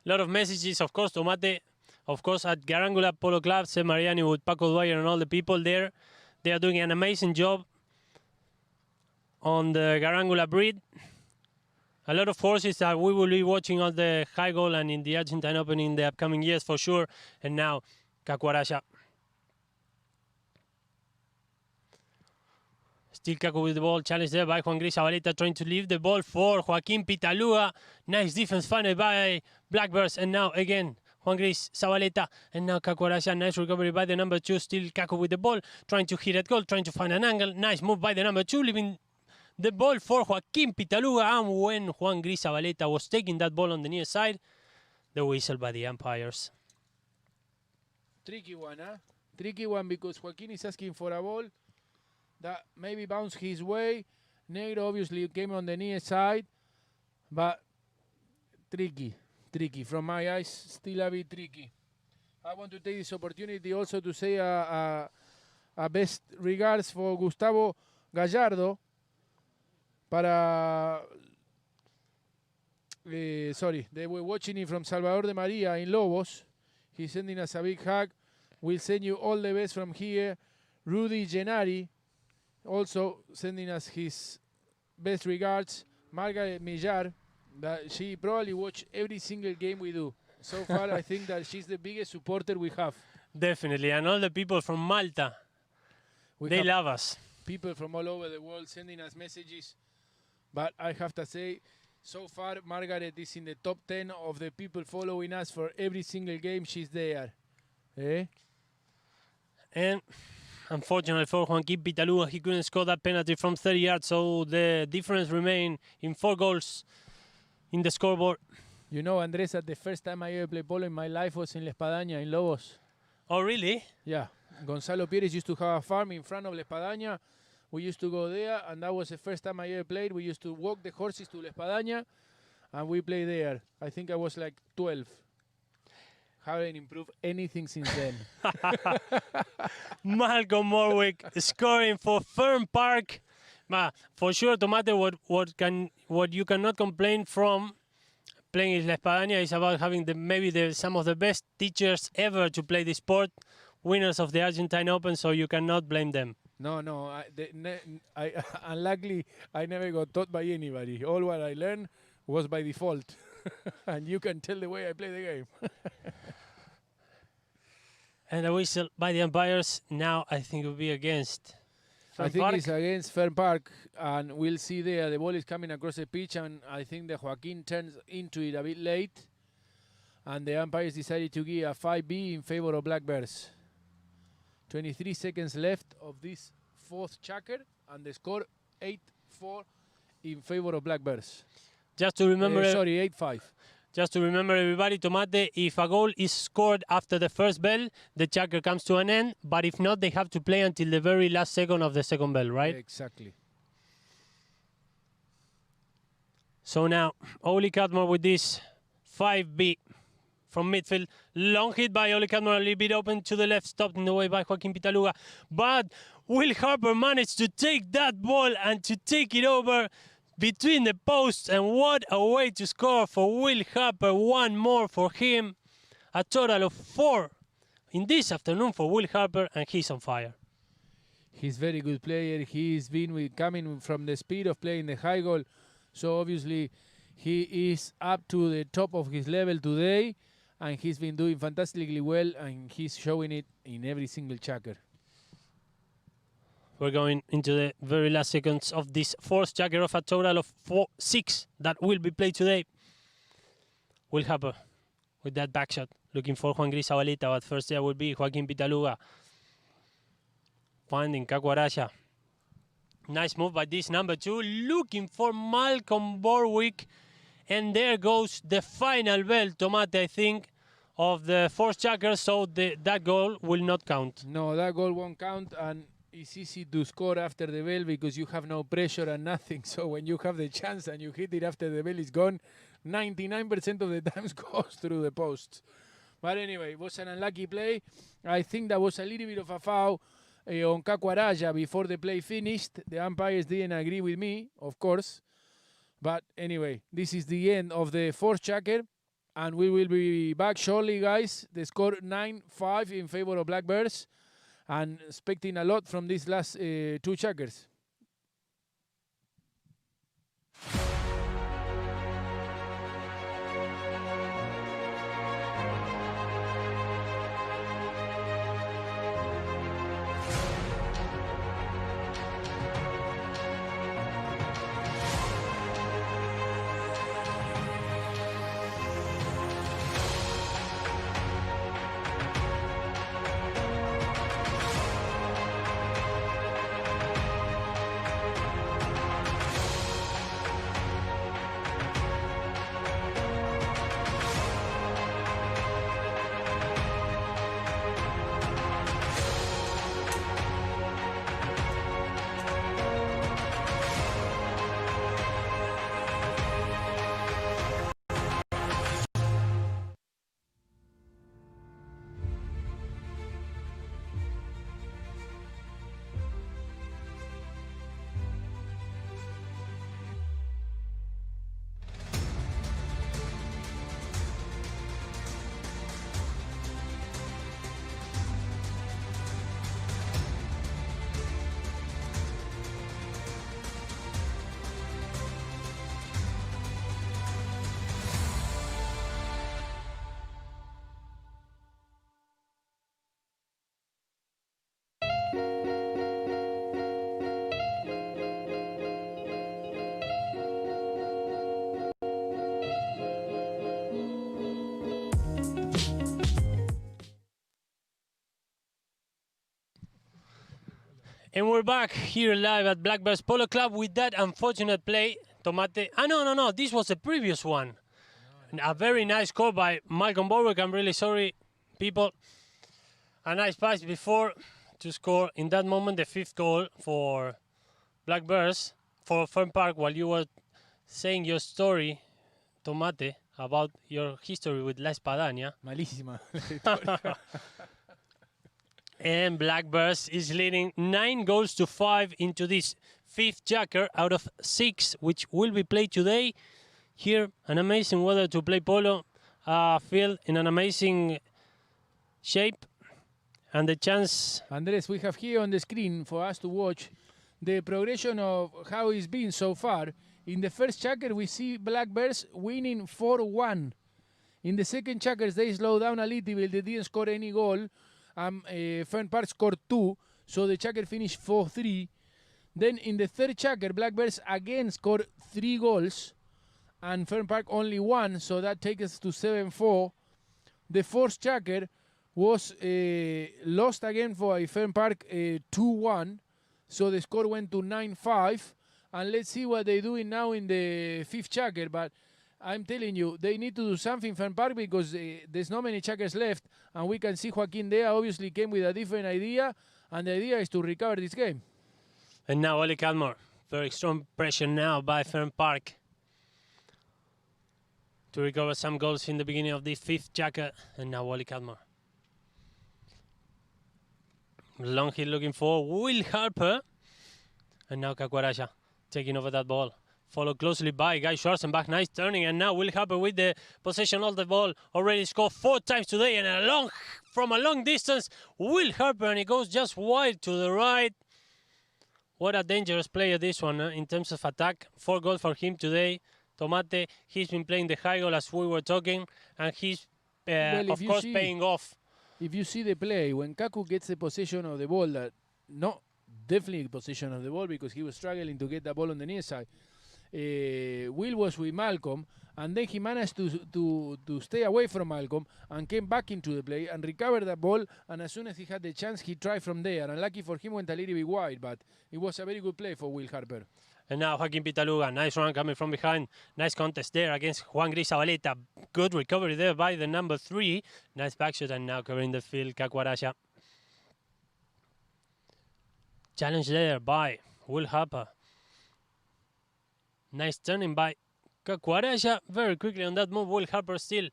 A lot of messages, of course, Tomate. Of course, at Garangula Polo Club, Seth Mariani with Paco Dwyer and all the people there. They are doing an amazing job on the Garangula breed. A lot of horses that we will be watching on the High Goal and in the Argentine Open in the upcoming years for sure. And now, Caco. Still Caco with the ball, challenged there by Juan Gris Zabaleta, trying to leave the ball for Joaquin Pitaluga. Nice defense finally by Black Bears. And now again, Juan Gris Zabaleta. And now Caco. Nice recovery by the number 2. Still Caco with the ball, trying to hit at goal, trying to find an angle. Nice move by the number 2, leaving the ball for Joaquin Pitaluga, and when Juan Gris Zabaleta was taking that ball on the near side, the whistle by the umpires. Tricky one, huh? Tricky one because Joaquin is asking for a ball that maybe bounced his way. Negro obviously came on the near side, but tricky. From my eyes, still a bit tricky. I want to take this opportunity also to say a best regards for Gustavo Gallardo. They were watching it from Salvador de Maria in Lobos. He's sending us a big hug. We'll send you all the best from here. Rudy Gennari also sending us his best regards. Margaret Millar, that she probably watched every single game we do. So far, I think that she's the biggest supporter we have. Definitely, and all the people from Malta, they love us. People from all over the world sending us messages. But I have to say, so far, Margaret is in the top 10 of the people following us for every single game she's there. Eh? And unfortunately for Joaquin Pitaluga, he couldn't score that penalty from 30 yards, so the difference remained in 4 goals in the scoreboard. You know, Andres, that the first time I ever played polo in my life was in La Espadaña, in Lobos. Oh, really? Yeah. Gonzalo Pires used to have a farm in front of La Espadaña. We used to go there, and that was the first time I ever played. We used to walk the horses to La Espadaña, and we played there. I think I was like 12. Haven't improved anything since then. Malcolm Morwick scoring for Fern Park. For sure, Tomate, what you cannot complain from playing in La Espadaña is about having some of the best teachers ever to play the sport, winners of the Argentine Open, so you cannot blame them. No. Unluckily, I never got taught by anybody. All what I learned was by default. And you can tell the way I play the game. And a whistle by the umpires. Now I think it will be against Fern I think Park. it's against Fern Park, and we'll see there. The ball is coming across the pitch, and I think that Joaquin turns into it a bit late. And the umpires decided to give a 5B in favor of Black Bears. 23 seconds left of this fourth checker, and the score 8-4 in favor of Black Bears. Just to remember, 8-5. Just to remember everybody, Tomate, if a goal is scored after the first bell, the checker comes to an end. But if not, they have to play until the very last second of the second bell, right? Exactly. So now, Oli Cadmore with this 5B from midfield. Long hit by Oli Cadmore, a little bit open to the left, stopped in the way by Joaquin Pitaluga. But Will Harper managed to take that ball and to take it over between the posts, and what a way to score for Will Harper. One more for him. A total of 4 in this afternoon for Will Harper, and he's on fire. He's very good player. He's been coming from the speed of playing the high goal. So obviously he is up to the top of his level today, and he's been doing fantastically well, and he's showing it in every single checker. We're going into the very last seconds of this fourth checker of a total of 6 that will be played today. Will Harper with that back shot, looking for Juan Gris Zabaleta, but first there will be Joaquin Pitaluga. Finding Caco Araya. Nice move by this number 2, looking for Malcolm Borwick. And there goes the final bell, Tomate, I think, of the fourth checker, so that goal will not count. No, that goal won't count, and it's easy to score after the bell because you have no pressure and nothing. So when you have the chance and you hit it after the bell is gone, 99% of the times goes through the post. But anyway, it was an unlucky play. I think that was a little bit of a foul on Caco Araya before the play finished. The umpires didn't agree with me, of course. But anyway, this is the end of the fourth checker, and we will be back shortly, guys. The score 9-5 in favor of Black Bears, and expecting a lot from these last 2 checkers. And we're back here live at Blackbirds Polo Club with that unfortunate play. Tomate. No. This was the previous one. A very nice score by Malcolm Borwick. I'm really sorry, people. A nice pass before to score in that moment the 5th goal for Blackbirds for Fern Park. While you were saying your story, Tomate, about your history with La Espadaña. Malísima. And Blackbirds is leading 9-5 into this 5th jacker out of 6, which will be played today. Here, an amazing weather to play polo. Field in an amazing shape. And the chance... Andres, we have here on the screen for us to watch the progression of how it's been so far. In the first checker, we see Blackbirds winning 4-1. In the second checkers, they slow down a little bit. They didn't score any goal. Fern Park scored 2, so the checker finished 4-3. Then in the third checker, Blackbirds again scored 3 goals, and Fern Park only 1, so that takes us to 7-4. The fourth checker was lost again for Fern Park 2-1, so the score went to 9-5. And let's see what they're doing now in the 5th checker. But I'm telling you, they need to do something, Fern Park, because there's not many checkers left. And we can see Joaquin Dea obviously came with a different idea, and the idea is to recover this game. And now Oli Cadmore. Very strong pressure now by Fern Park to recover some goals in the beginning of the 5th jacker. And now Oli Cadmore. Long hit looking for Will Harper. And now Kakwaraja taking over that ball. Followed closely by Guy Schwarzenbach. Nice turning. And now Will Harper with the possession of the ball. Already scored 4 times today. And from a long distance, Will Harper. And he goes just wide to the right. What a dangerous player this one in terms of attack. 4 goals for him today. Tomate, he's been playing the high goal as we were talking. And he's, of course, paying off. If you see the play, when Kaku gets the possession of the ball, definitely possession of the ball because he was struggling to get the ball on the near side. Will was with Malcolm, and then he managed to stay away from Malcolm and came back into the play and recovered the ball. And as soon as he had the chance, he tried from there. And lucky for him, went a little bit wide, but it was a very good play for Will Harper. And now Joaquin Pitaluga, nice run coming from behind. Nice contest there against Juan Gris Zabaleta. Good recovery there by the number 3. Nice backshot, and now covering the field, Kakwaraja. Challenge there by Will Harper. Nice turning by Kakwaraja. Very quickly on that move, Will Harper still.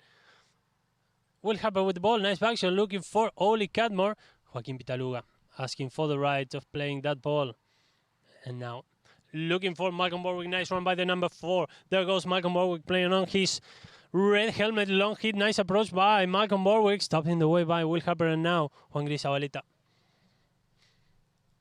Will Harper with the ball. Nice backshot looking for Oli Cadmore. Joaquin Pitaluga asking for the right of playing that ball. And now looking for Malcolm Borwick. Nice run by the number 4. There goes Malcolm Borwick playing on his red helmet. Long hit. Nice approach by Malcolm Borwick. Stopped in the way by Will Harper. And now Juan Gris Zabaleta.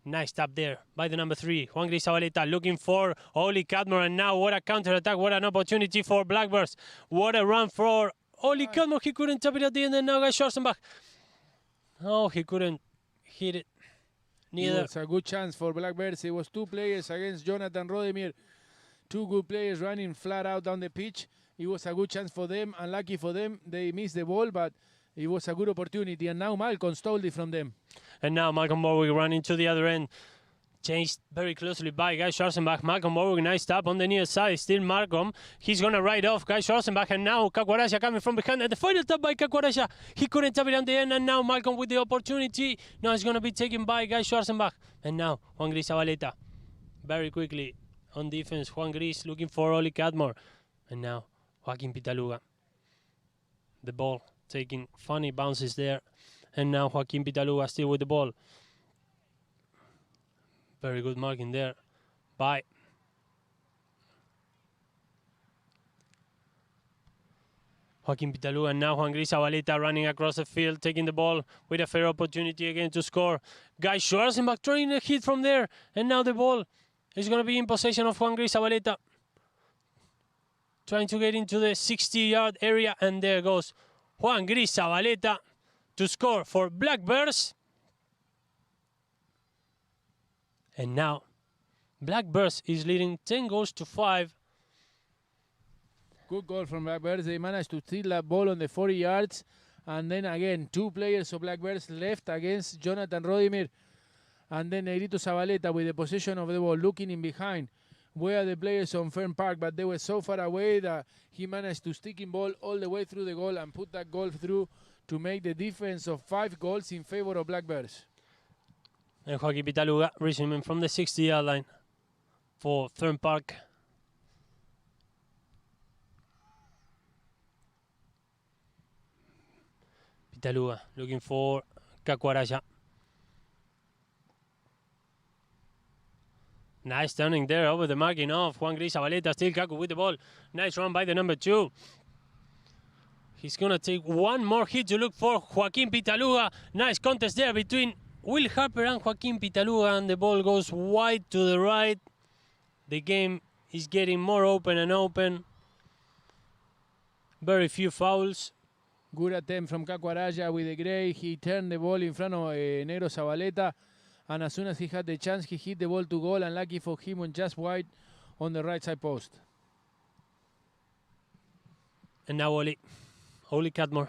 Nice tap there by the number 3. Juan Gris Zabaleta looking for Oli Cadmore. And now what a counter-attack. What an opportunity for Blackbirds. What a run for Oli Cadmore. He couldn't tap it at the end. And now Guy Schwarzenbach. Oh, he couldn't hit it. Neither. It was a good chance for Blackbirds. It was 2 players against Jonathan Rodemir. 2 good players running flat out down the pitch. It was a good chance for them. Unlucky for them, they missed the ball, but it was a good opportunity. And now Malcolm stole it from them. And now Malcolm Borwick running to the other end. Changed very closely by Guy Schwarzenbach. Malcolm Borwick, nice tap on the near side. Still Malcolm. He's going to ride off Guy Schwarzenbach. And now Kakwaraja coming from behind. And the final tap by Kakwaraja. He couldn't tap it on the end. And now Malcolm with the opportunity. Now it's going to be taken by Guy Schwarzenbach. And now Juan Gris Zabaleta. Very quickly on defense. Juan Gris looking for Oli Cadmore. And now Joaquin Pitaluga. The ball taking funny bounces there. And now Joaquin Pitaluga still with the ball. Very good marking there by Joaquin Pitaluga. And now Juan Gris Zabaleta running across the field, taking the ball with a fair opportunity again to score. Guy Schwarzenbach trying a hit from there. And now the ball is going to be in possession of Juan Gris Zabaleta. Trying to get into the 60-yard area. And there goes Juan Gris Zabaleta to score for Blackbirds. And now Blackbirds is leading 10-5. Good goal from Blackbirds. They managed to steal that ball on the 40 yards. And then again, 2 players of Blackbirds left against Jonathan Rodemir. And then Negrito Zabaleta with the possession of the ball, looking in behind. Where the players on Fern Park, but they were so far away that he managed to stick in ball all the way through the goal and put that goal through to make the difference of 5 goals in favor of Blackbirds. And Joaquin Pitaluga resuming from the 60-yard line for Fern Park. Pitaluga looking for Kakuaraya. Nice turning there over the marking of Juan Gris Zabaleta. Still Kaku with the ball. Nice run by the number 2. He's going to take one more hit to look for Joaquin Pitaluga. Nice contest there between Will Harper and Joaquin Pitaluga, and the ball goes wide to the right. The game is getting more open and open. Very few fouls. Good attempt from Kakuaraya with the gray. He turned the ball in front of Negro Zabaleta. And as soon as he had the chance, he hit the ball to goal, and lucky for him, on just wide on the right side post. And now Oli Cadmore,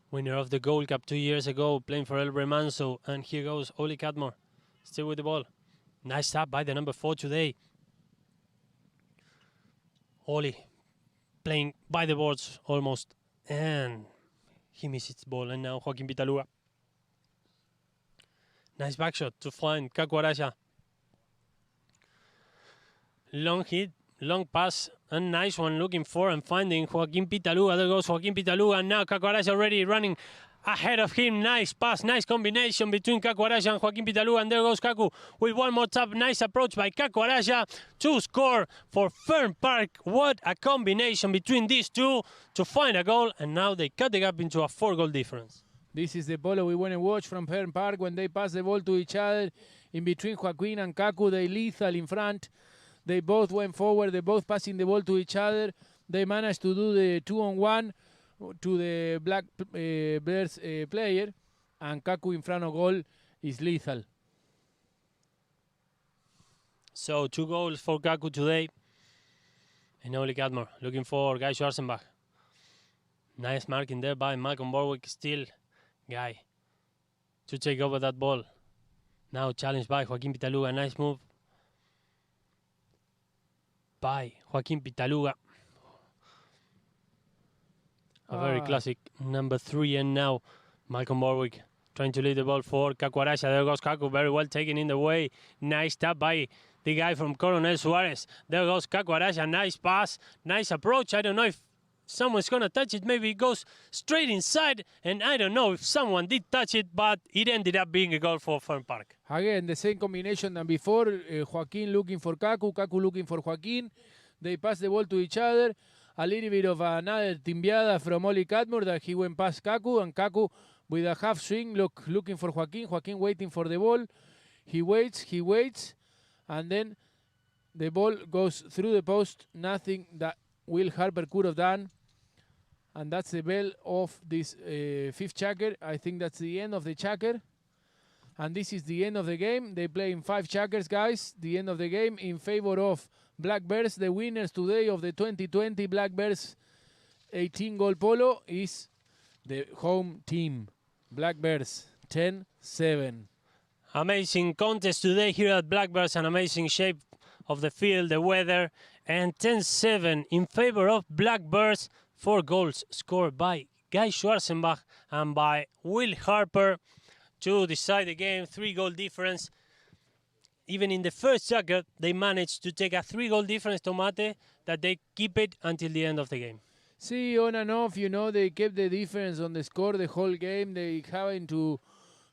winner of the Gold Cup 2 years ago, playing for El Remanso. And here goes Oli Cadmore, still with the ball. Nice tap by the number 4 today. Oli playing by the boards almost, and he misses the ball. And now Joaquin Pitaluga. Nice back shot to find Kakuaraya. Long hit, long pass, a nice one looking for and finding Joaquin Pitaluga. There goes Joaquin Pitaluga, and now Kakuaraya already running ahead of him. Nice pass, nice combination between Kakuaraya and Joaquin Pitaluga. And there goes Kaku with one more tap. Nice approach by Kakuaraya to score for Fern Park. What a combination between these two to find a goal. And now they cut the gap into a 4-goal difference. This is the polo we want to watch from Fern Park. When they pass the ball to each other, in between Joaquin and Kaku, they lethal in front. They both went forward. They both passing the ball to each other. They managed to do the 2-on-1 to the Black Bears player, and Kaku in front of goal is lethal. So 2 goals for Kaku today. And Oli Cadmore looking for Guy Schwarzenbach. Nice marking there by Malcolm Borwick. Still Guy to take over that ball. Now challenged by Joaquin Pitaluga. Nice move by Joaquin Pitaluga. A very classic number 3. And now Malcolm Borwick trying to lead the ball for Kakuaraya. There goes Kaku, very well taken in the way. Nice tap by the guy from Coronel Suarez. There goes Kakuaraya. Nice pass, nice approach. I don't know if someone's going to touch it. Maybe it goes straight inside. And I don't know if someone did touch it, but it ended up being a goal for Fern Park. Again, the same combination than before. Joaquin looking for Kaku, Kaku looking for Joaquin. They pass the ball to each other. A little bit of another timbiada from Oli Cadmore that he went past Kaku, and Kaku with a half swing looking for Joaquin. Joaquin waiting for the ball. He waits, and then the ball goes through the post. Nothing that Will Harper could have done. And that's the bell of this 5th checker. I think that's the end of the checker. And this is the end of the game. They play in 5 checkers, guys. The end of the game in favor of Black Bears. The winners today of the 2020 Black Bears 18-goal polo is the home team. Black Bears 10-7. Amazing contest today here at Black Bears. An amazing shape of the field, the weather. And 10-7 in favor of Black Bears. 4 goals scored by Guy Schwarzenbach and by Will Harper to decide the game. 3-goal difference. Even in the first checker, they managed to take a 3-goal difference, Tomate, that they keep it until the end of the game. See, on and off, they kept the difference on the score the whole game. They happen to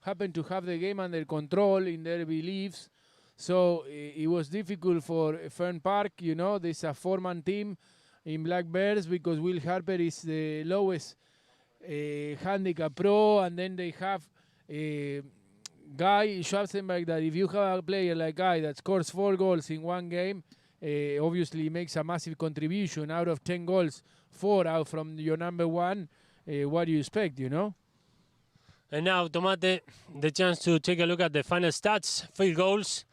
have the game under control in their beliefs. So it was difficult for Fern Park. There's a 4-man team in Black Bears because Will Harper is the lowest handicap pro, and then they have Guy Schwarzenberg, that if you have a player like Guy that scores 4 goals in one game, obviously makes a massive contribution. Out of 10 goals, 4 out from your number 1. What do you expect, And now, Tomate, the chance to take a look at the final stats, field goals.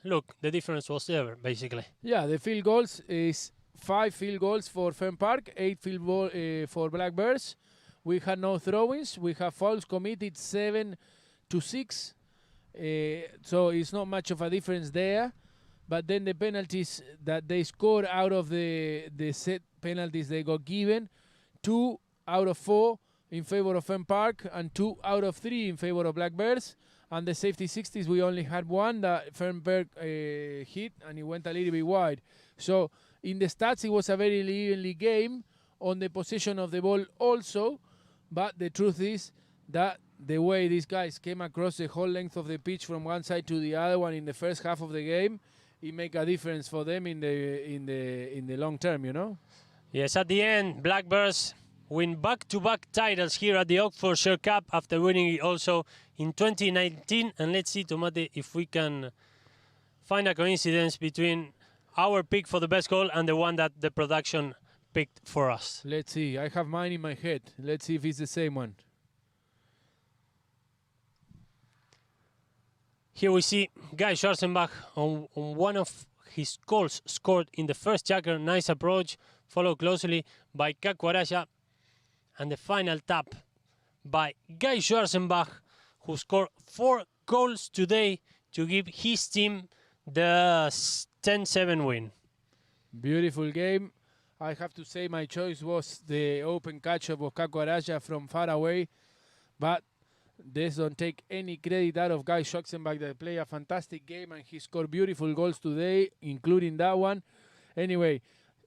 Look, the difference was there, basically. Yeah, the field goals is 5 field goals for Fern Park, 8 field goals for Black Bears, we had no throw-ins. We have fouls committed 7-6. So it's not much of a difference there. But then the penalties that they scored out of the set penalties they got given, 2 out of 4 in favor of Fern Park and 2 out of 3 in favor of Blackbirds. And the safety 60s, we only had one that Fern Park hit, and it went a little bit wide. So in the stats, it was a very evenly game on the possession of the ball also. But the truth is that the way these guys came across the whole length of the pitch from one side to the other one in the first half of the game, it make a difference for them in the long term, you know. Yes, at the end, Blackbirds win back-to-back titles here at the Oxfordshire Cup after winning it also in 2019. And let's see, Tomate, if we can find a coincidence between our pick for the best goal and the one that the production picked for us. Let's see. I have mine in my head. Let's see if it's the same one. Here we see Guy Schwarzenbach on one of his goals scored in the first checker. Nice approach, followed closely by Kakwaraja. And the final tap by Guy Schwarzenbach, who scored 4 goals today to give his team the 10-7 win. Beautiful game. I have to say my choice was the open catch of Kakwaraja from far away. But this don't take any credit out of Guy Schwarzenbach. They play a fantastic game and he scored beautiful goals today, including that one. Anyway,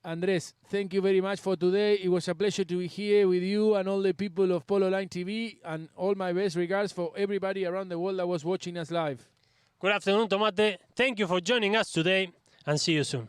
Andres, thank you very much for today. It was a pleasure to be here with you and all the people of Polo Line TV, and all my best regards for everybody around the world that was watching us live. Good afternoon, Tomate. Thank you for joining us today, and see you soon.